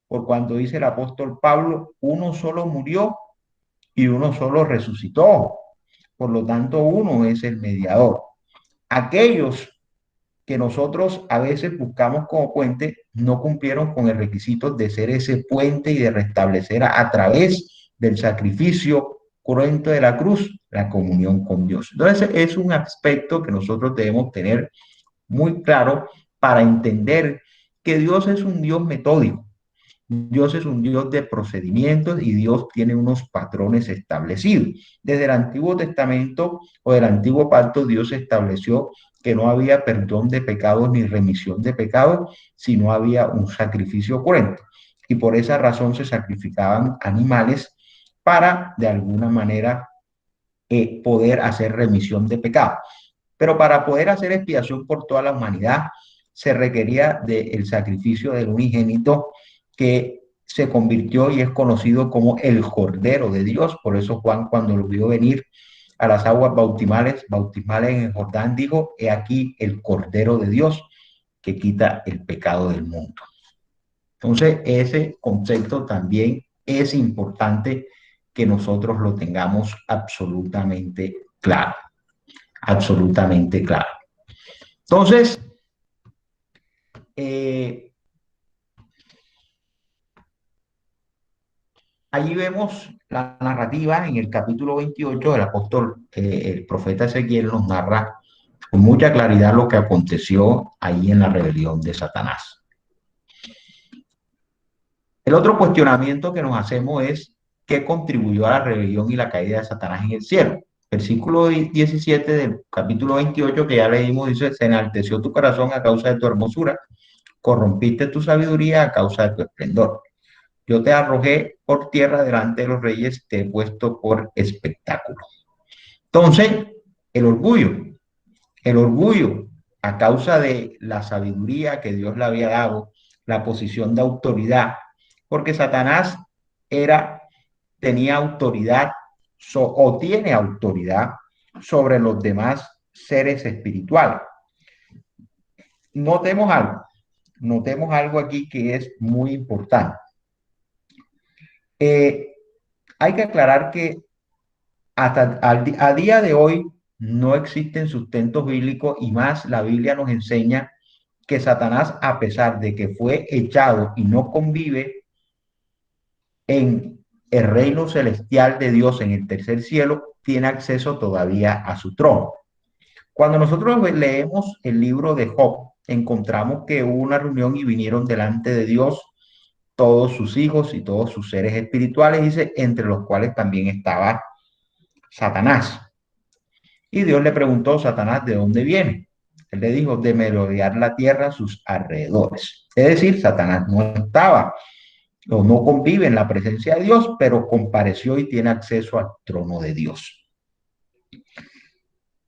Por cuando dice el apóstol Pablo, uno solo murió y uno solo resucitó. Por lo tanto, uno es el mediador. Aquellos que nosotros a veces buscamos como puente no cumplieron con el requisito de ser ese puente y de restablecer a través del sacrificio cruento de la cruz la comunión con Dios. Entonces es un aspecto que nosotros debemos tener muy claro para entender que Dios es un Dios metódico. Dios es un Dios de procedimientos y Dios tiene unos patrones establecidos. Desde el Antiguo Testamento o del Antiguo Pacto, Dios estableció que no había perdón de pecados ni remisión de pecados si no había un sacrificio cruento. Y por esa razón se sacrificaban animales para, de alguna manera, poder hacer remisión de pecados. Pero para poder hacer expiación por toda la humanidad, se requería del sacrificio del unigénito que se convirtió y es conocido como el Cordero de Dios. Por eso Juan, cuando lo vio venir a las aguas bautismales en el Jordán, dijo, he aquí el Cordero de Dios que quita el pecado del mundo. Entonces, ese concepto también es importante que nosotros lo tengamos absolutamente claro, absolutamente claro. Entonces, eh, allí vemos la narrativa en el capítulo 28 del apóstol, el profeta Ezequiel nos narra con mucha claridad lo que aconteció ahí en la rebelión de Satanás. El otro cuestionamiento que nos hacemos es qué contribuyó a la rebelión y la caída de Satanás en el cielo. Versículo 17 del capítulo 28 que ya leímos dice, se enalteció tu corazón a causa de tu hermosura, corrompiste tu sabiduría a causa de tu esplendor. Yo te arrojé por tierra delante de los reyes, te he puesto por espectáculo. Entonces, el orgullo, el orgullo a causa de la sabiduría que Dios le había dado, la posición de autoridad, porque Satanás era, tenía autoridad o tiene autoridad sobre los demás seres espirituales. Notemos algo, notemos algo aquí que es muy importante. Eh, hay que aclarar que a día de hoy no existen sustentos bíblicos y más la Biblia nos enseña que Satanás, a pesar de que fue echado y no convive en el reino celestial de Dios en el tercer cielo, tiene acceso todavía a su trono. Cuando nosotros leemos el libro de Job, encontramos que hubo una reunión y vinieron delante de Dios todos sus hijos y todos sus seres espirituales, dice, entre los cuales también estaba Satanás. Y Dios le preguntó, Satanás, ¿de dónde viene? Él le dijo, de merodear la tierra a sus alrededores. Es decir, Satanás no estaba o no convive en la presencia de Dios, pero compareció y tiene acceso al trono de Dios.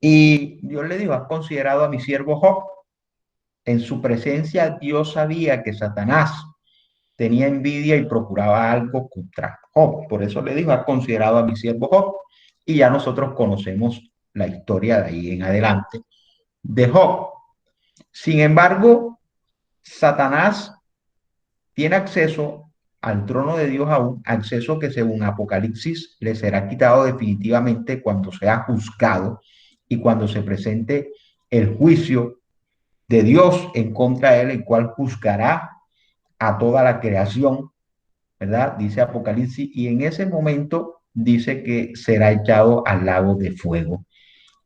Y Dios le dijo, ¿has considerado a mi siervo Job? En su presencia Dios sabía que Satanás tenía envidia y procuraba algo contra Job. Por eso le dijo, ¿has considerado a mi siervo Job? Y ya nosotros conocemos la historia de ahí en adelante de Job. Sin embargo, Satanás tiene acceso al trono de Dios aún, acceso que según Apocalipsis le será quitado definitivamente cuando sea juzgado y cuando se presente el juicio de Dios en contra de él, el cual juzgará a toda la creación, ¿verdad? Dice Apocalipsis, y en ese momento dice que será echado al lago de fuego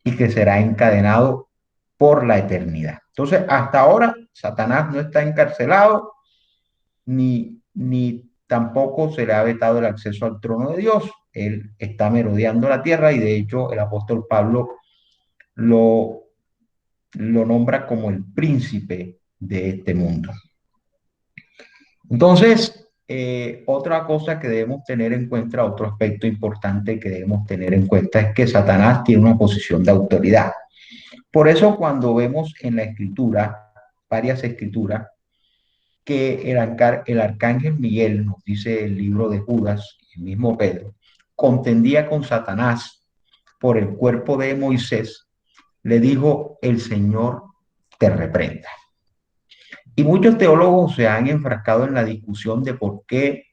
y que será encadenado por la eternidad. Entonces, hasta ahora, Satanás no está encarcelado, ni tampoco se le ha vetado el acceso al trono de Dios. Él está merodeando la tierra y de hecho el apóstol Pablo lo, lo nombra como el príncipe de este mundo. Entonces, otra cosa que debemos tener en cuenta, otro aspecto importante que debemos tener en cuenta es que Satanás tiene una posición de autoridad. Por eso cuando vemos en la escritura, varias escrituras, que el arcángel Miguel, nos dice el libro de Judas, el mismo Pedro, contendía con Satanás por el cuerpo de Moisés, le dijo, el Señor te reprenda. Y muchos teólogos se han enfrascado en la discusión de por qué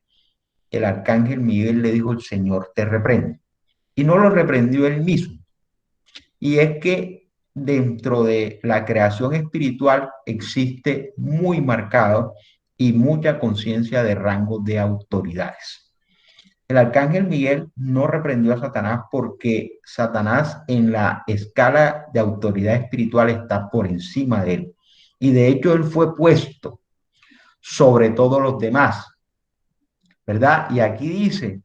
el arcángel Miguel le dijo, el Señor te reprende. Y no lo reprendió él mismo. Y es que dentro de la creación espiritual existe muy marcado y mucha conciencia de rangos de autoridades. El arcángel Miguel no reprendió a Satanás porque Satanás en la escala de autoridad espiritual está por encima de él. Y de hecho él fue puesto sobre todos los demás, ¿verdad? Y aquí dice,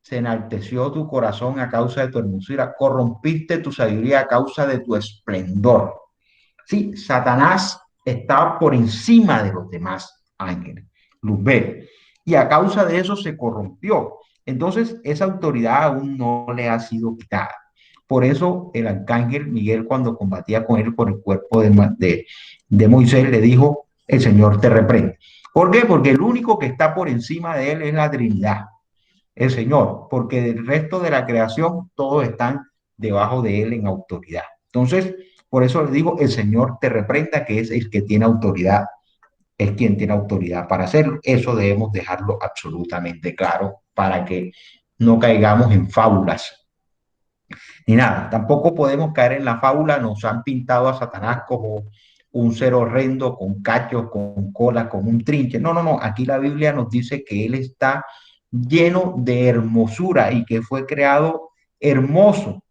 se enalteció tu corazón a causa de tu hermosura, corrompiste tu sabiduría a causa de tu esplendor. Sí, Satanás estaba por encima de los demás ángeles, Luzbel, y a causa de eso se corrompió. Entonces, esa autoridad aún no le ha sido quitada. Por eso el arcángel Miguel, cuando combatía con él por el cuerpo de Moisés, le dijo, el Señor te reprende. ¿Por qué? Porque el único que está por encima de él es la Trinidad, el Señor, porque del resto de la creación todos están debajo de él en autoridad. Entonces, por eso le digo, el Señor te reprenda, que es el que tiene autoridad, es quien tiene autoridad para hacerlo. Eso debemos dejarlo absolutamente claro para que no caigamos en fábulas ni nada. Tampoco podemos caer en la fábula, nos han pintado a Satanás como un ser horrendo, con cachos, con cola, con un trinche. No, no, no, aquí la Biblia nos dice que él está lleno de hermosura y que fue creado hermoso.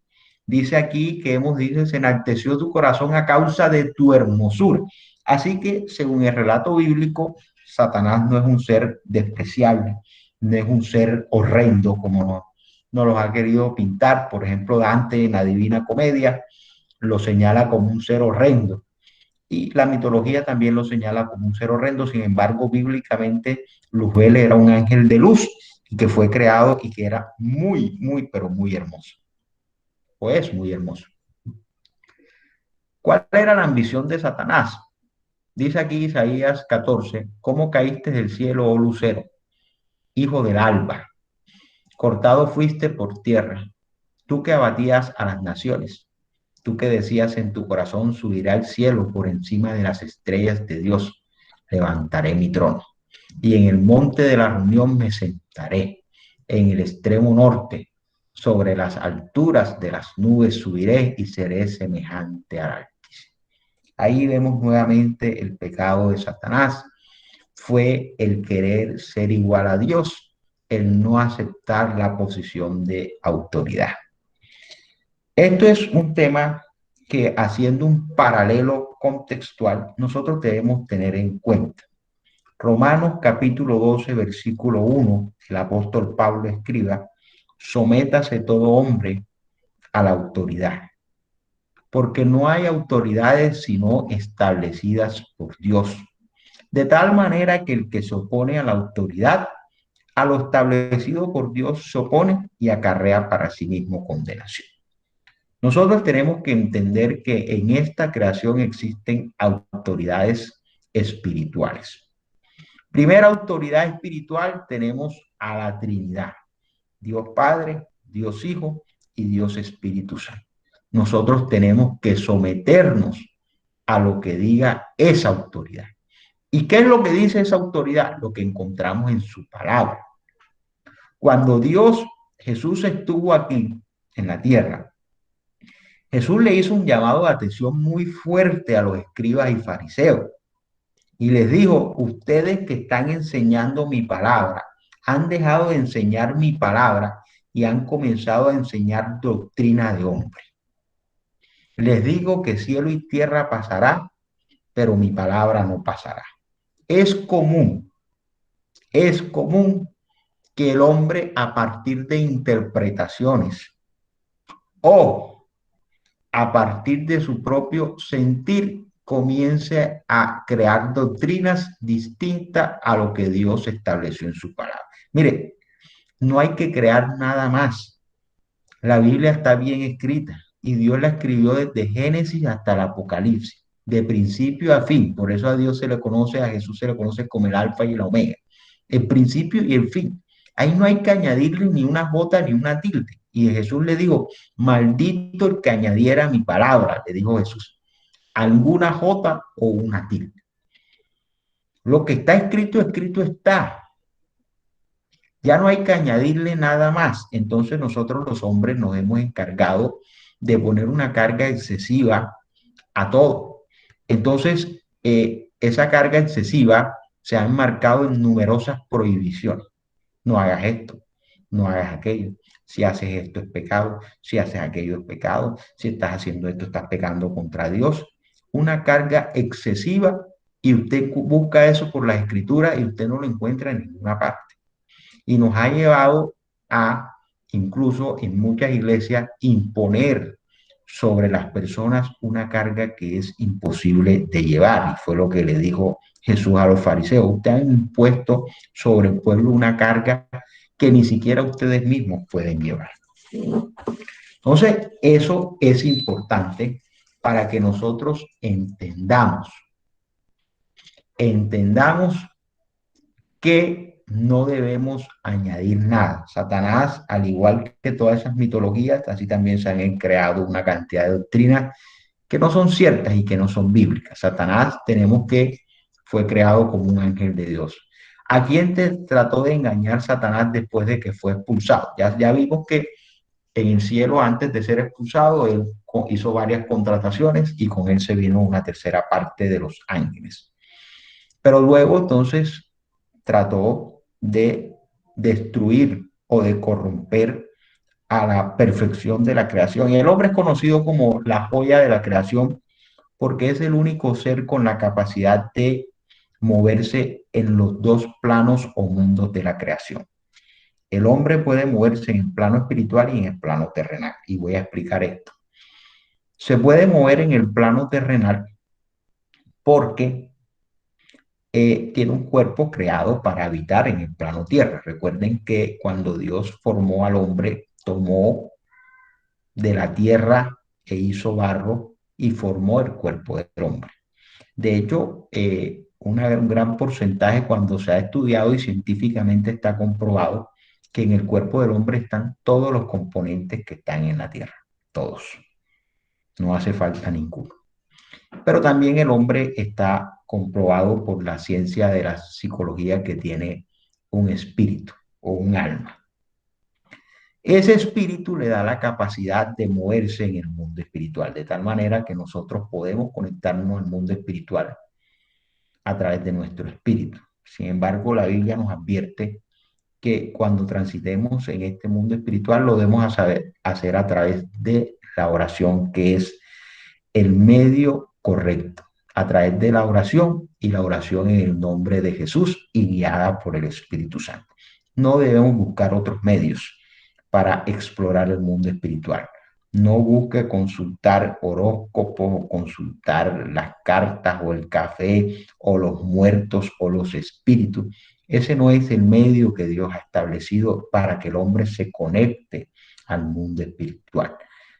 Dice aquí que hemos dicho, se enalteció tu corazón a causa de tu hermosura. Así que, según el relato bíblico, Satanás no es un ser despreciable, no es un ser horrendo como nos los ha querido pintar. Por ejemplo, Dante en la Divina Comedia lo señala como un ser horrendo. Y la mitología también lo señala como un ser horrendo. Sin embargo, bíblicamente, Luzbel era un ángel de luz y que fue creado y que era muy, muy, pero muy hermoso. O es muy hermoso. ¿Cuál era la ambición de Satanás? Dice aquí Isaías 14, ¿cómo caíste del cielo, oh lucero, hijo del alba? Cortado fuiste por tierra, tú que abatías a las naciones, tú que decías en tu corazón, subirá al cielo por encima de las estrellas de Dios, levantaré mi trono. Y en el monte de la reunión me sentaré, en el extremo norte, sobre las alturas de las nubes subiré y seré semejante al Altísimo. Ahí vemos nuevamente el pecado de Satanás. Fue el querer ser igual a Dios, el no aceptar la posición de autoridad. Esto es un tema que, haciendo un paralelo contextual, nosotros debemos tener en cuenta. Romanos capítulo 12, versículo 1, el apóstol Pablo escriba: sométase todo hombre a la autoridad, porque no hay autoridades sino establecidas por Dios. De tal manera que el que se opone a la autoridad, a lo establecido por Dios, se opone y acarrea para sí mismo condenación. Nosotros tenemos que entender que en esta creación existen autoridades espirituales. Primera autoridad espiritual, tenemos a la Trinidad: Dios Padre, Dios Hijo y Dios Espíritu Santo. Nosotros tenemos que someternos a lo que diga esa autoridad. ¿Y qué es lo que dice esa autoridad? Lo que encontramos en su palabra. Cuando Jesús estuvo aquí en la tierra, Jesús le hizo un llamado de atención muy fuerte a los escribas y fariseos y les dijo: ustedes que están enseñando mi palabra, han dejado de enseñar mi palabra y han comenzado a enseñar doctrina de hombre. Les digo que cielo y tierra pasará, pero mi palabra no pasará. Es común, es común que el hombre, a partir de interpretaciones o a partir de su propio sentir, comience a crear doctrinas distintas a lo que Dios estableció en su palabra. Mire, no hay que crear nada más. La Biblia está bien escrita y Dios la escribió desde Génesis hasta el Apocalipsis, de principio a fin. Por eso a Dios se le conoce, a Jesús se le conoce como el Alfa y el Omega, el principio y el fin. Ahí no hay que añadirle ni una jota ni una tilde. Y Jesús le dijo: maldito el que añadiera mi palabra, le dijo Jesús, alguna jota o una tilde. Lo que está escrito, escrito está. Ya no hay que añadirle nada más. Entonces nosotros los hombres nos hemos encargado de poner una carga excesiva a todo. Entonces, esa carga excesiva se ha enmarcado en numerosas prohibiciones. No hagas esto, no hagas aquello. Si haces esto es pecado, si haces aquello es pecado, si estás haciendo esto estás pecando contra Dios. Una carga excesiva, y usted busca eso por la escritura y usted no lo encuentra en ninguna parte. Y nos ha llevado a, incluso en muchas iglesias, imponer sobre las personas una carga que es imposible de llevar. Y fue lo que le dijo Jesús a los fariseos: ustedes han impuesto sobre el pueblo una carga que ni siquiera ustedes mismos pueden llevar. Entonces, eso es importante para que nosotros entendamos que no debemos añadir nada. Satanás, al igual que todas esas mitologías, así también se han creado una cantidad de doctrinas que no son ciertas y que no son bíblicas. Satanás, tenemos que fue creado como un ángel de Dios. ¿A quién trató de engañar Satanás después de que fue expulsado? Ya vimos que en el cielo, antes de ser expulsado, él hizo varias contrataciones y con él se vino una tercera parte de los ángeles. Pero luego entonces trató de destruir o de corromper a la perfección de la creación. Y el hombre es conocido como la joya de la creación porque es el único ser con la capacidad de moverse en los dos planos o mundos de la creación. El hombre puede moverse en el plano espiritual y en el plano terrenal. Y voy a explicar esto. Se puede mover en el plano terrenal porque tiene un cuerpo creado para habitar en el plano tierra. Recuerden que cuando Dios formó al hombre, tomó de la tierra e hizo barro y formó el cuerpo del hombre. De hecho, un gran porcentaje, cuando se ha estudiado y científicamente está comprobado, que en el cuerpo del hombre están todos los componentes que están en la tierra, todos. No hace falta ninguno. Pero también el hombre está comprobado por la ciencia de la psicología que tiene un espíritu o un alma. Ese espíritu le da la capacidad de moverse en el mundo espiritual, de tal manera que nosotros podemos conectarnos al mundo espiritual a través de nuestro espíritu. Sin embargo, la Biblia nos advierte que cuando transitemos en este mundo espiritual lo debemos hacer a través de la oración, que es el medio correcto, a través de la oración y la oración en el nombre de Jesús y guiada por el Espíritu Santo. No debemos buscar otros medios para explorar el mundo espiritual. No busque consultar horóscopos o consultar las cartas o el café o los muertos o los espíritus. Ese no es el medio que Dios ha establecido para que el hombre se conecte al mundo espiritual.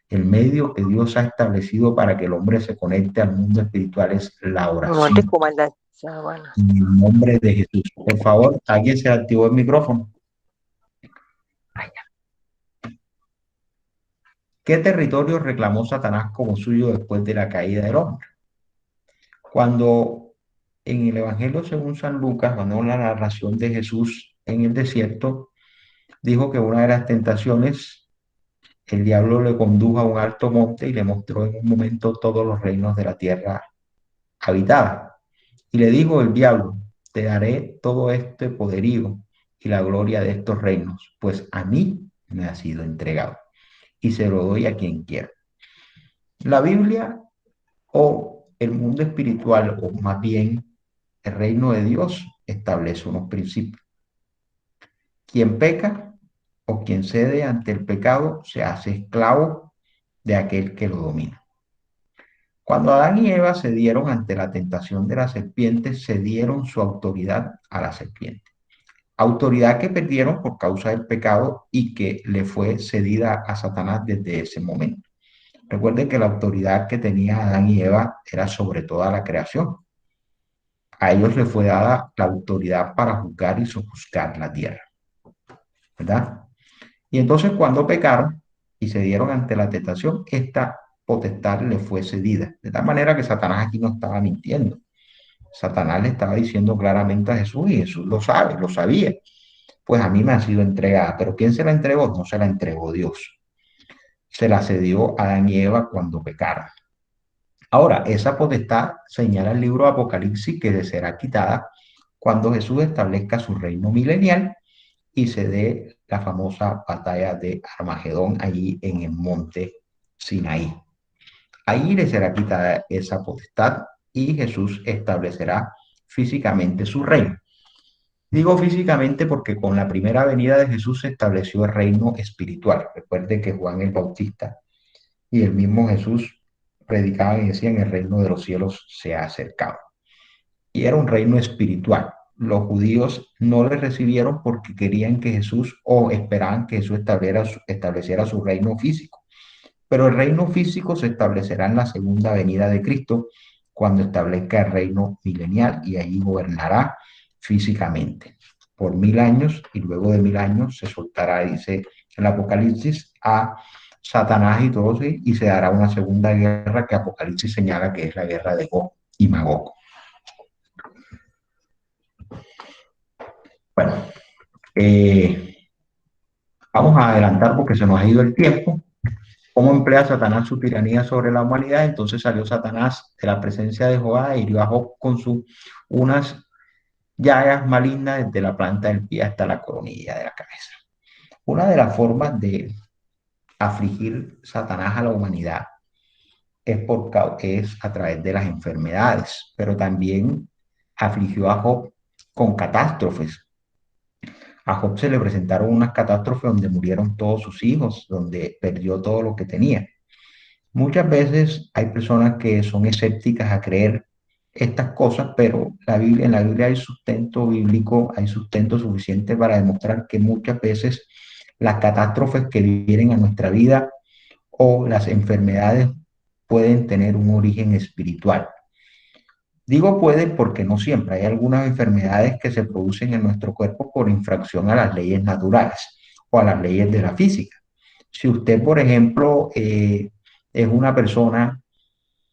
El medio que Dios ha establecido para que el hombre se conecte al mundo espiritual es la Monte oración. Comandante. Bueno. En el nombre de Jesús. Por favor, alguien se activó el micrófono. ¿Qué territorio reclamó Satanás como suyo después de la caída del hombre? Cuando en el Evangelio según San Lucas, cuando la narración de Jesús en el desierto, dijo que una de las tentaciones, el diablo le condujo a un alto monte y le mostró en un momento todos los reinos de la tierra habitada. Y le dijo el diablo, te daré todo este poderío y la gloria de estos reinos, pues a mí me ha sido entregado y se lo doy a quien quiera. La Biblia o el mundo espiritual, o más bien el reino de Dios, establece unos principios. Quien peca o quien cede ante el pecado se hace esclavo de aquel que lo domina. Cuando Adán y Eva cedieron ante la tentación de la serpiente, cedieron su autoridad a la serpiente. Autoridad que perdieron por causa del pecado y que le fue cedida a Satanás desde ese momento. Recuerden que la autoridad que tenía Adán y Eva era sobre toda la creación. A ellos les fue dada la autoridad para juzgar y sojuzgar la tierra, ¿verdad? Y entonces cuando pecaron y se dieron ante la tentación, esta potestad le fue cedida. De tal manera que Satanás aquí no estaba mintiendo. Satanás le estaba diciendo claramente a Jesús y Jesús lo sabe, lo sabía. Pues a mí me ha sido entregada, pero ¿quién se la entregó? No se la entregó Dios. Se la cedió a Adán y Eva cuando pecaron. Ahora, esa potestad señala el libro de Apocalipsis que le será quitada cuando Jesús establezca su reino milenial y se dé la famosa batalla de Armagedón allí en el monte Sinaí. Ahí le será quitada esa potestad y Jesús establecerá físicamente su reino. Digo físicamente porque con la primera venida de Jesús se estableció el reino espiritual. Recuerde que Juan el Bautista y el mismo Jesús predicaban y decían el reino de los cielos se ha acercado. Y era un reino espiritual. Los judíos no le recibieron porque querían que Jesús o esperaban que Jesús estableciera su reino físico. Pero el reino físico se establecerá en la segunda venida de Cristo cuando establezca el reino milenial y allí gobernará físicamente por 1000 años y luego de 1000 años se soltará, dice el Apocalipsis, a Satanás y todo eso y se dará una segunda guerra que Apocalipsis señala que es la guerra de Gog y Magog. Bueno, vamos a adelantar porque se nos ha ido el tiempo. ¿Cómo emplea Satanás su tiranía sobre la humanidad? Entonces salió Satanás de la presencia de Jehová e hirió a Job con unas llagas malignas desde la planta del pie hasta la coronilla de la cabeza. Una de las formas de afligir Satanás a la humanidad es a través de las enfermedades, pero también afligió a Job con catástrofes. A Job se le presentaron unas catástrofes donde murieron todos sus hijos, donde perdió todo lo que tenía. Muchas veces hay personas que son escépticas a creer estas cosas, pero en la Biblia hay sustento bíblico, hay sustento suficiente para demostrar que muchas veces las catástrofes que vienen a nuestra vida o las enfermedades pueden tener un origen espiritual. Digo pueden porque no siempre. Hay algunas enfermedades que se producen en nuestro cuerpo por infracción a las leyes naturales o a las leyes de la física. Si usted, por ejemplo, es una persona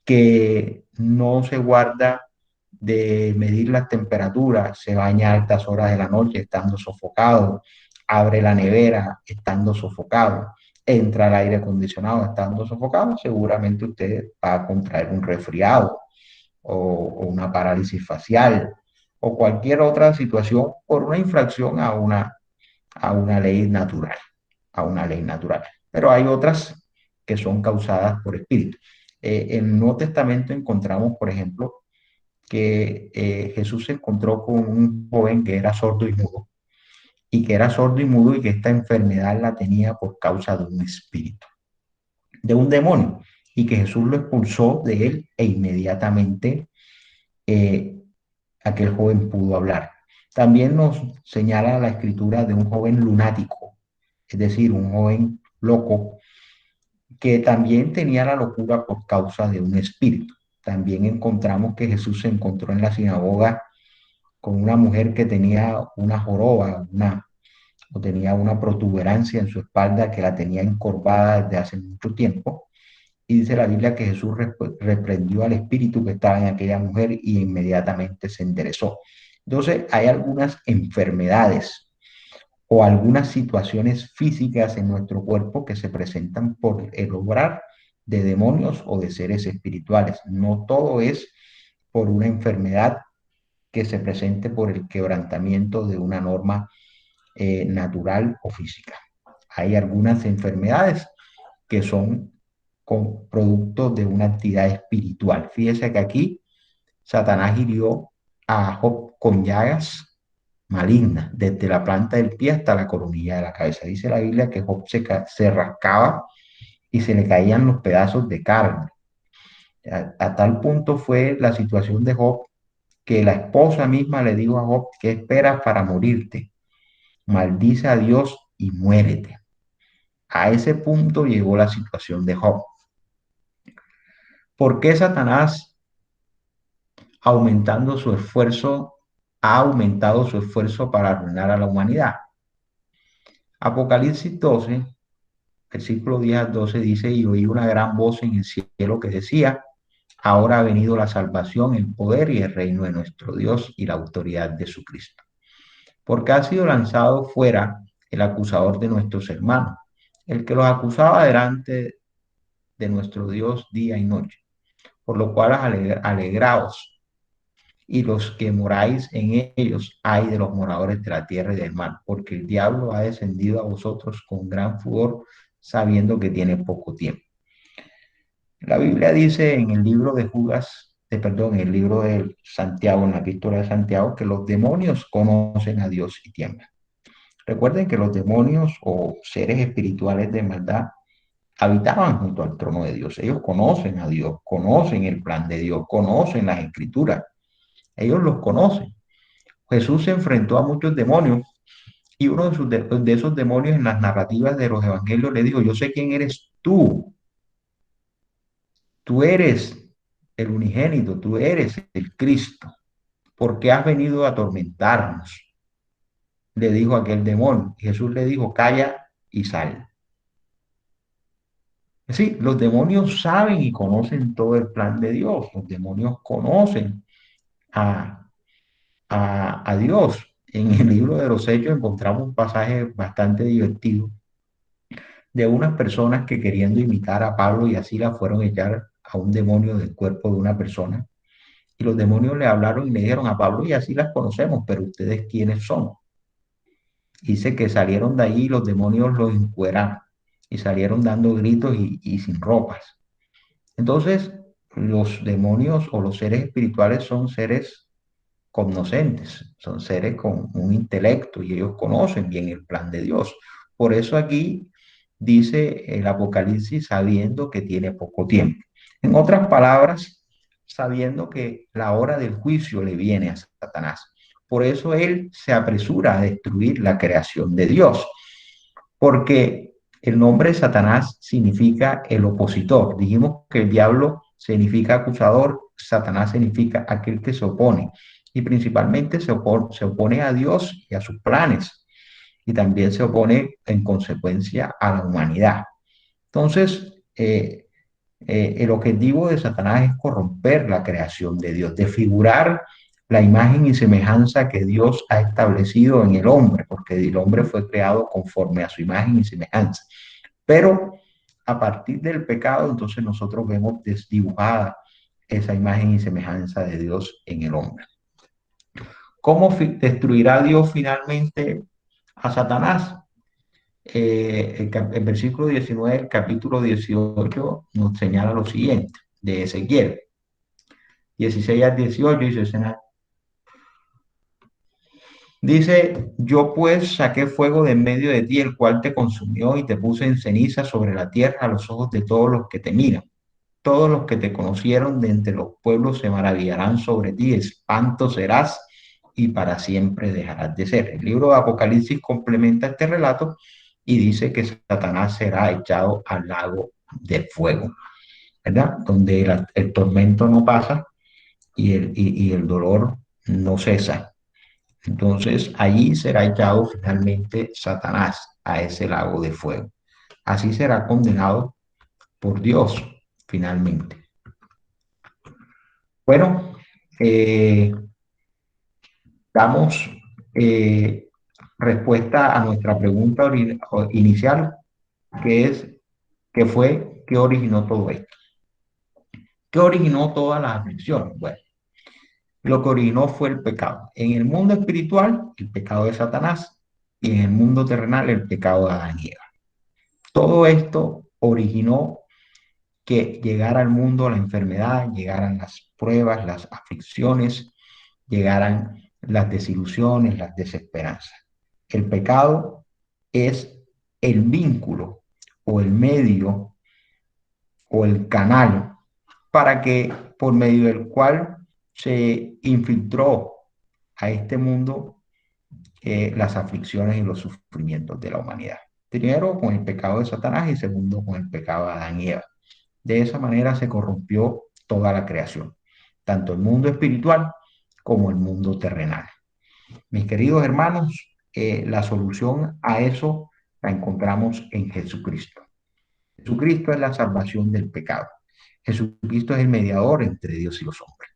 que no se guarda de medir las temperaturas, se baña a altas horas de la noche estando sofocado, abre la nevera estando sofocado, entra al aire acondicionado estando sofocado, seguramente usted va a contraer un resfriado o una parálisis facial o cualquier otra situación por una infracción a una ley natural, a una ley natural. Pero hay otras que son causadas por espíritu. En el Nuevo Testamento encontramos, por ejemplo, que Jesús se encontró con un joven que era sordo y mudo, y que era sordo y mudo y que esta enfermedad la tenía por causa de un espíritu, de un demonio, y que Jesús lo expulsó de él e inmediatamente eh, aquel joven pudo hablar. También nos señala la escritura de un joven lunático, es decir, un joven loco, que también tenía la locura por causa de un espíritu. También encontramos que Jesús se encontró en la sinagoga con una mujer que tenía una joroba, o tenía una protuberancia en su espalda que la tenía encorvada desde hace mucho tiempo. Y dice la Biblia que Jesús reprendió al espíritu que estaba en aquella mujer y inmediatamente se enderezó. Entonces, hay algunas enfermedades o algunas situaciones físicas en nuestro cuerpo que se presentan por el obrar de demonios o de seres espirituales. No todo es por una enfermedad que se presente por el quebrantamiento de una norma natural o física. Hay algunas enfermedades que son con producto de una actividad espiritual. Fíjese que aquí Satanás hirió a Job con llagas malignas, desde la planta del pie hasta la coronilla de la cabeza. Dice la Biblia que Job se rascaba y se le caían los pedazos de carne. A tal punto fue la situación de Job que la esposa misma le dijo a Job: ¿qué esperas para morirte? Maldice a Dios y muérete. A ese punto llegó la situación de Job. ¿Por qué Satanás, aumentando su esfuerzo, ha aumentado su esfuerzo para arruinar a la humanidad? Apocalipsis 12, versículo 10 al 12 dice: y oí una gran voz en el cielo que decía: ahora ha venido la salvación, el poder y el reino de nuestro Dios y la autoridad de su Cristo. Porque ha sido lanzado fuera el acusador de nuestros hermanos, el que los acusaba delante de nuestro Dios día y noche. Por lo cual alegraos, y los que moráis en ellos, ay de los moradores de la tierra y del mar, porque el diablo ha descendido a vosotros con gran furor, sabiendo que tiene poco tiempo. La Biblia dice en el libro de perdón, en el libro de Santiago, en la epístola de Santiago, que los demonios conocen a Dios y tiemblan. Recuerden que los demonios o seres espirituales de maldad habitaban junto al trono de Dios. Ellos conocen a Dios, conocen el plan de Dios, conocen las escrituras. Ellos los conocen. Jesús se enfrentó a muchos demonios y uno de esos demonios en las narrativas de los evangelios le dijo: yo sé quién eres tú. Tú eres el unigénito, tú eres el Cristo. ¿Por qué has venido a atormentarnos? Le dijo aquel demonio. Jesús le dijo: calla y sal. Sí, los demonios saben y conocen todo el plan de Dios. Los demonios conocen a, a Dios. En el libro de los Hechos encontramos un pasaje bastante divertido de unas personas que, queriendo imitar a Pablo y a Silas, fueron a echar a un demonio del cuerpo de una persona. Y los demonios le hablaron y le dijeron: a Pablo y a Silas conocemos, pero ustedes quiénes son. Dice que salieron de ahí y los demonios los encueraron y salieron dando gritos y sin ropas. Entonces, los demonios o los seres espirituales son seres cognoscentes, son seres con un intelecto y ellos conocen bien el plan de Dios. Por eso aquí dice el Apocalipsis: sabiendo que tiene poco tiempo. En otras palabras, sabiendo que la hora del juicio le viene a Satanás. Por eso él se apresura a destruir la creación de Dios, porque el nombre de Satanás significa el opositor. Dijimos que el diablo significa acusador, Satanás significa aquel que se opone, y principalmente se opone a Dios y a sus planes, y también se opone en consecuencia a la humanidad. Entonces, el objetivo de Satanás es corromper la creación de Dios, desfigurar la imagen y semejanza que Dios ha establecido en el hombre, porque el hombre fue creado conforme a su imagen y semejanza. Pero a partir del pecado, entonces nosotros vemos desdibujada esa imagen y semejanza de Dios en el hombre. ¿Cómo destruirá Dios finalmente a Satanás? El versículo 19 del capítulo 18 nos señala lo siguiente, de Ezequiel 16 al 18, dice, yo pues saqué fuego de en medio de ti, el cual te consumió y te puse en ceniza sobre la tierra a los ojos de todos los que te miran. Todos los que te conocieron de entre los pueblos se maravillarán sobre ti, espanto serás y para siempre dejarás de ser. El libro de Apocalipsis complementa este relato y dice que Satanás será echado al lago de fuego, ¿verdad? Donde el tormento no pasa y el dolor no cesa. Entonces allí será echado finalmente Satanás a ese lago de fuego. Así será condenado por Dios finalmente. Bueno, eh, damos respuesta a nuestra pregunta inicial, que es, ¿qué originó todo esto? ¿Qué originó todas las aflicciones? Bueno, lo que originó fue el pecado. En el mundo espiritual, el pecado de Satanás, y en el mundo terrenal, el pecado de Adán y Eva. Todo esto originó que llegara al mundo la enfermedad, llegaran las pruebas, las aflicciones, llegaran las desilusiones, las desesperanzas. El pecado es el vínculo o el medio o el canal para que por medio del cual se infiltró a este mundo las aflicciones y los sufrimientos de la humanidad. Primero con el pecado de Satanás y segundo con el pecado de Adán y Eva. De esa manera se corrompió toda la creación, tanto el mundo espiritual como el mundo terrenal. Mis queridos hermanos, la solución a eso la encontramos en Jesucristo. Jesucristo es la salvación del pecado. Jesucristo es el mediador entre Dios y los hombres.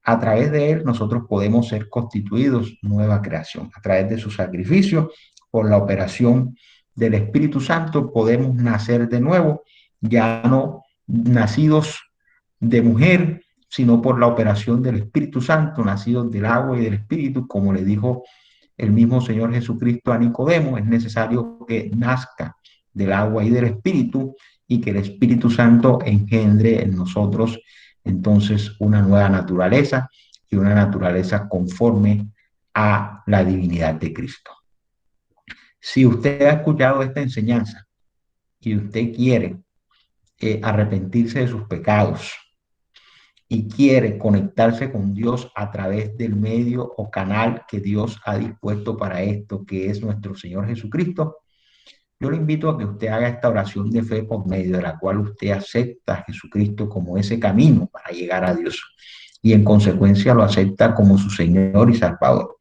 A través de él nosotros podemos ser constituidos nueva creación. A través de su sacrificio, por la operación del Espíritu Santo, podemos nacer de nuevo, ya no nacidos de mujer, sino por la operación del Espíritu Santo, nacidos del agua y del Espíritu, como le dijo el mismo Señor Jesucristo a Nicodemo, es necesario que nazca del agua y del Espíritu y que el Espíritu Santo engendre en nosotros entonces una nueva naturaleza y una naturaleza conforme a la divinidad de Cristo. Si usted ha escuchado esta enseñanza y usted quiere arrepentirse de sus pecados y quiere conectarse con Dios a través del medio o canal que Dios ha dispuesto para esto, que es nuestro Señor Jesucristo, yo le invito a que usted haga esta oración de fe por medio de la cual usted acepta a Jesucristo como ese camino para llegar a Dios y en consecuencia lo acepta como su Señor y Salvador.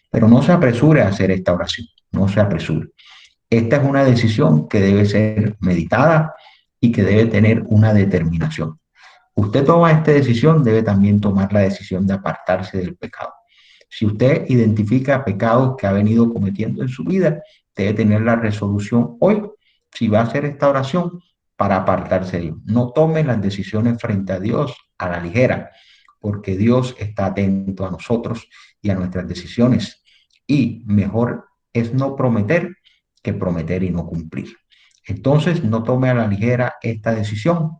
Pero no se apresure a hacer esta oración, no se apresure. Esta es una decisión que debe ser meditada y que debe tener una determinación. Usted toma esta decisión, debe también tomar la decisión de apartarse del pecado. Si usted identifica pecados que ha venido cometiendo en su vida, debe tener la resolución hoy, si va a hacer esta oración, para apartarse de ellos. No tome las decisiones frente a Dios a la ligera, porque Dios está atento a nosotros y a nuestras decisiones. Y mejor es no prometer que prometer y no cumplir. Entonces, no tome a la ligera esta decisión.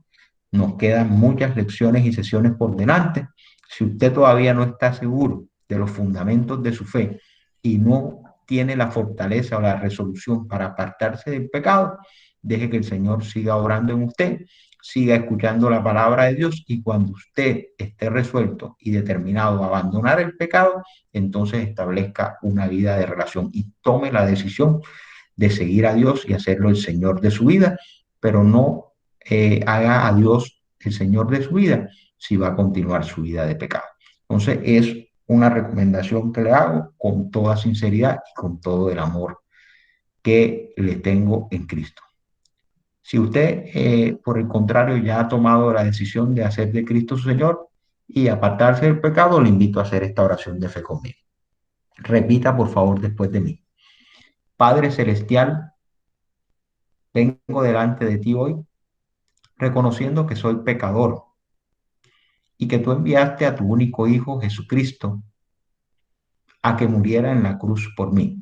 Nos quedan muchas lecciones y sesiones por delante. Si usted todavía no está seguro de los fundamentos de su fe y no tiene la fortaleza o la resolución para apartarse del pecado, deje que el Señor siga orando en usted, siga escuchando la palabra de Dios y cuando usted esté resuelto y determinado a abandonar el pecado, entonces establezca una vida de relación y tome la decisión de seguir a Dios y hacerlo el Señor de su vida, pero no haga a Dios el Señor de su vida si va a continuar su vida de pecado. Entonces es una recomendación que le hago con toda sinceridad y con todo el amor que le tengo en Cristo. Si usted, por el contrario, ya ha tomado la decisión de hacer de Cristo su Señor, y apartarse del pecado, le invito a hacer esta oración de fe conmigo. Repita, por favor, después de mí. Padre Celestial, vengo delante de ti hoy reconociendo que soy pecador y que tú enviaste a tu único Hijo Jesucristo a que muriera en la cruz por mí.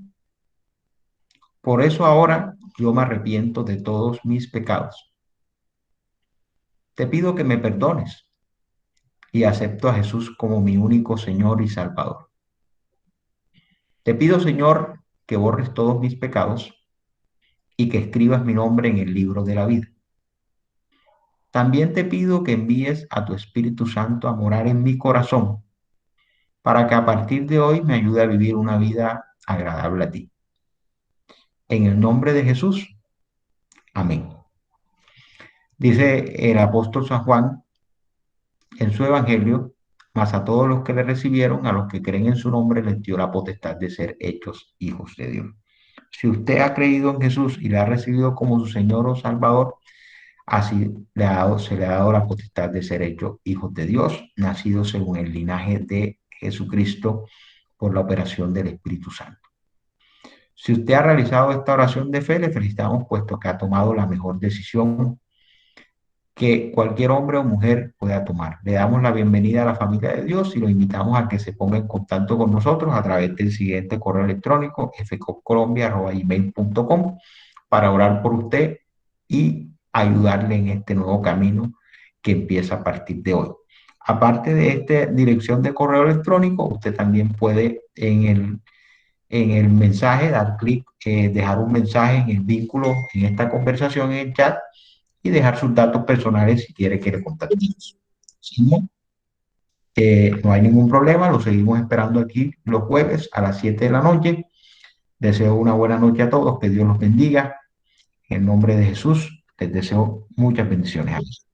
Por eso ahora yo me arrepiento de todos mis pecados. Te pido que me perdones y acepto a Jesús como mi único Señor y Salvador. Te pido, Señor, que borres todos mis pecados y que escribas mi nombre en el libro de la vida. También te pido que envíes a tu Espíritu Santo a morar en mi corazón para que a partir de hoy me ayude a vivir una vida agradable a ti. En el nombre de Jesús, amén. Dice el apóstol San Juan en su evangelio, mas a todos los que le recibieron, a los que creen en su nombre, les dio la potestad de ser hechos hijos de Dios. Si usted ha creído en Jesús y le ha recibido como su Señor o Salvador, así se le ha dado la potestad de ser hechos hijos de Dios, nacidos según el linaje de Jesucristo por la operación del Espíritu Santo. Si usted ha realizado esta oración de fe, le felicitamos puesto que ha tomado la mejor decisión que cualquier hombre o mujer pueda tomar. Le damos la bienvenida a la familia de Dios y lo invitamos a que se ponga en contacto con nosotros a través del siguiente correo electrónico fcopcolombia@gmail.com para orar por usted y ayudarle en este nuevo camino que empieza a partir de hoy. Aparte de esta dirección de correo electrónico, usted también puede en el mensaje dar clic, dejar un mensaje en el vínculo en esta conversación en el chat y dejar sus datos personales si quiere que le contactemos. Si no, no hay ningún problema, lo seguimos esperando aquí los jueves a las 7 de la noche. Deseo una buena noche a todos, que Dios los bendiga. En el nombre de Jesús, les deseo muchas bendiciones.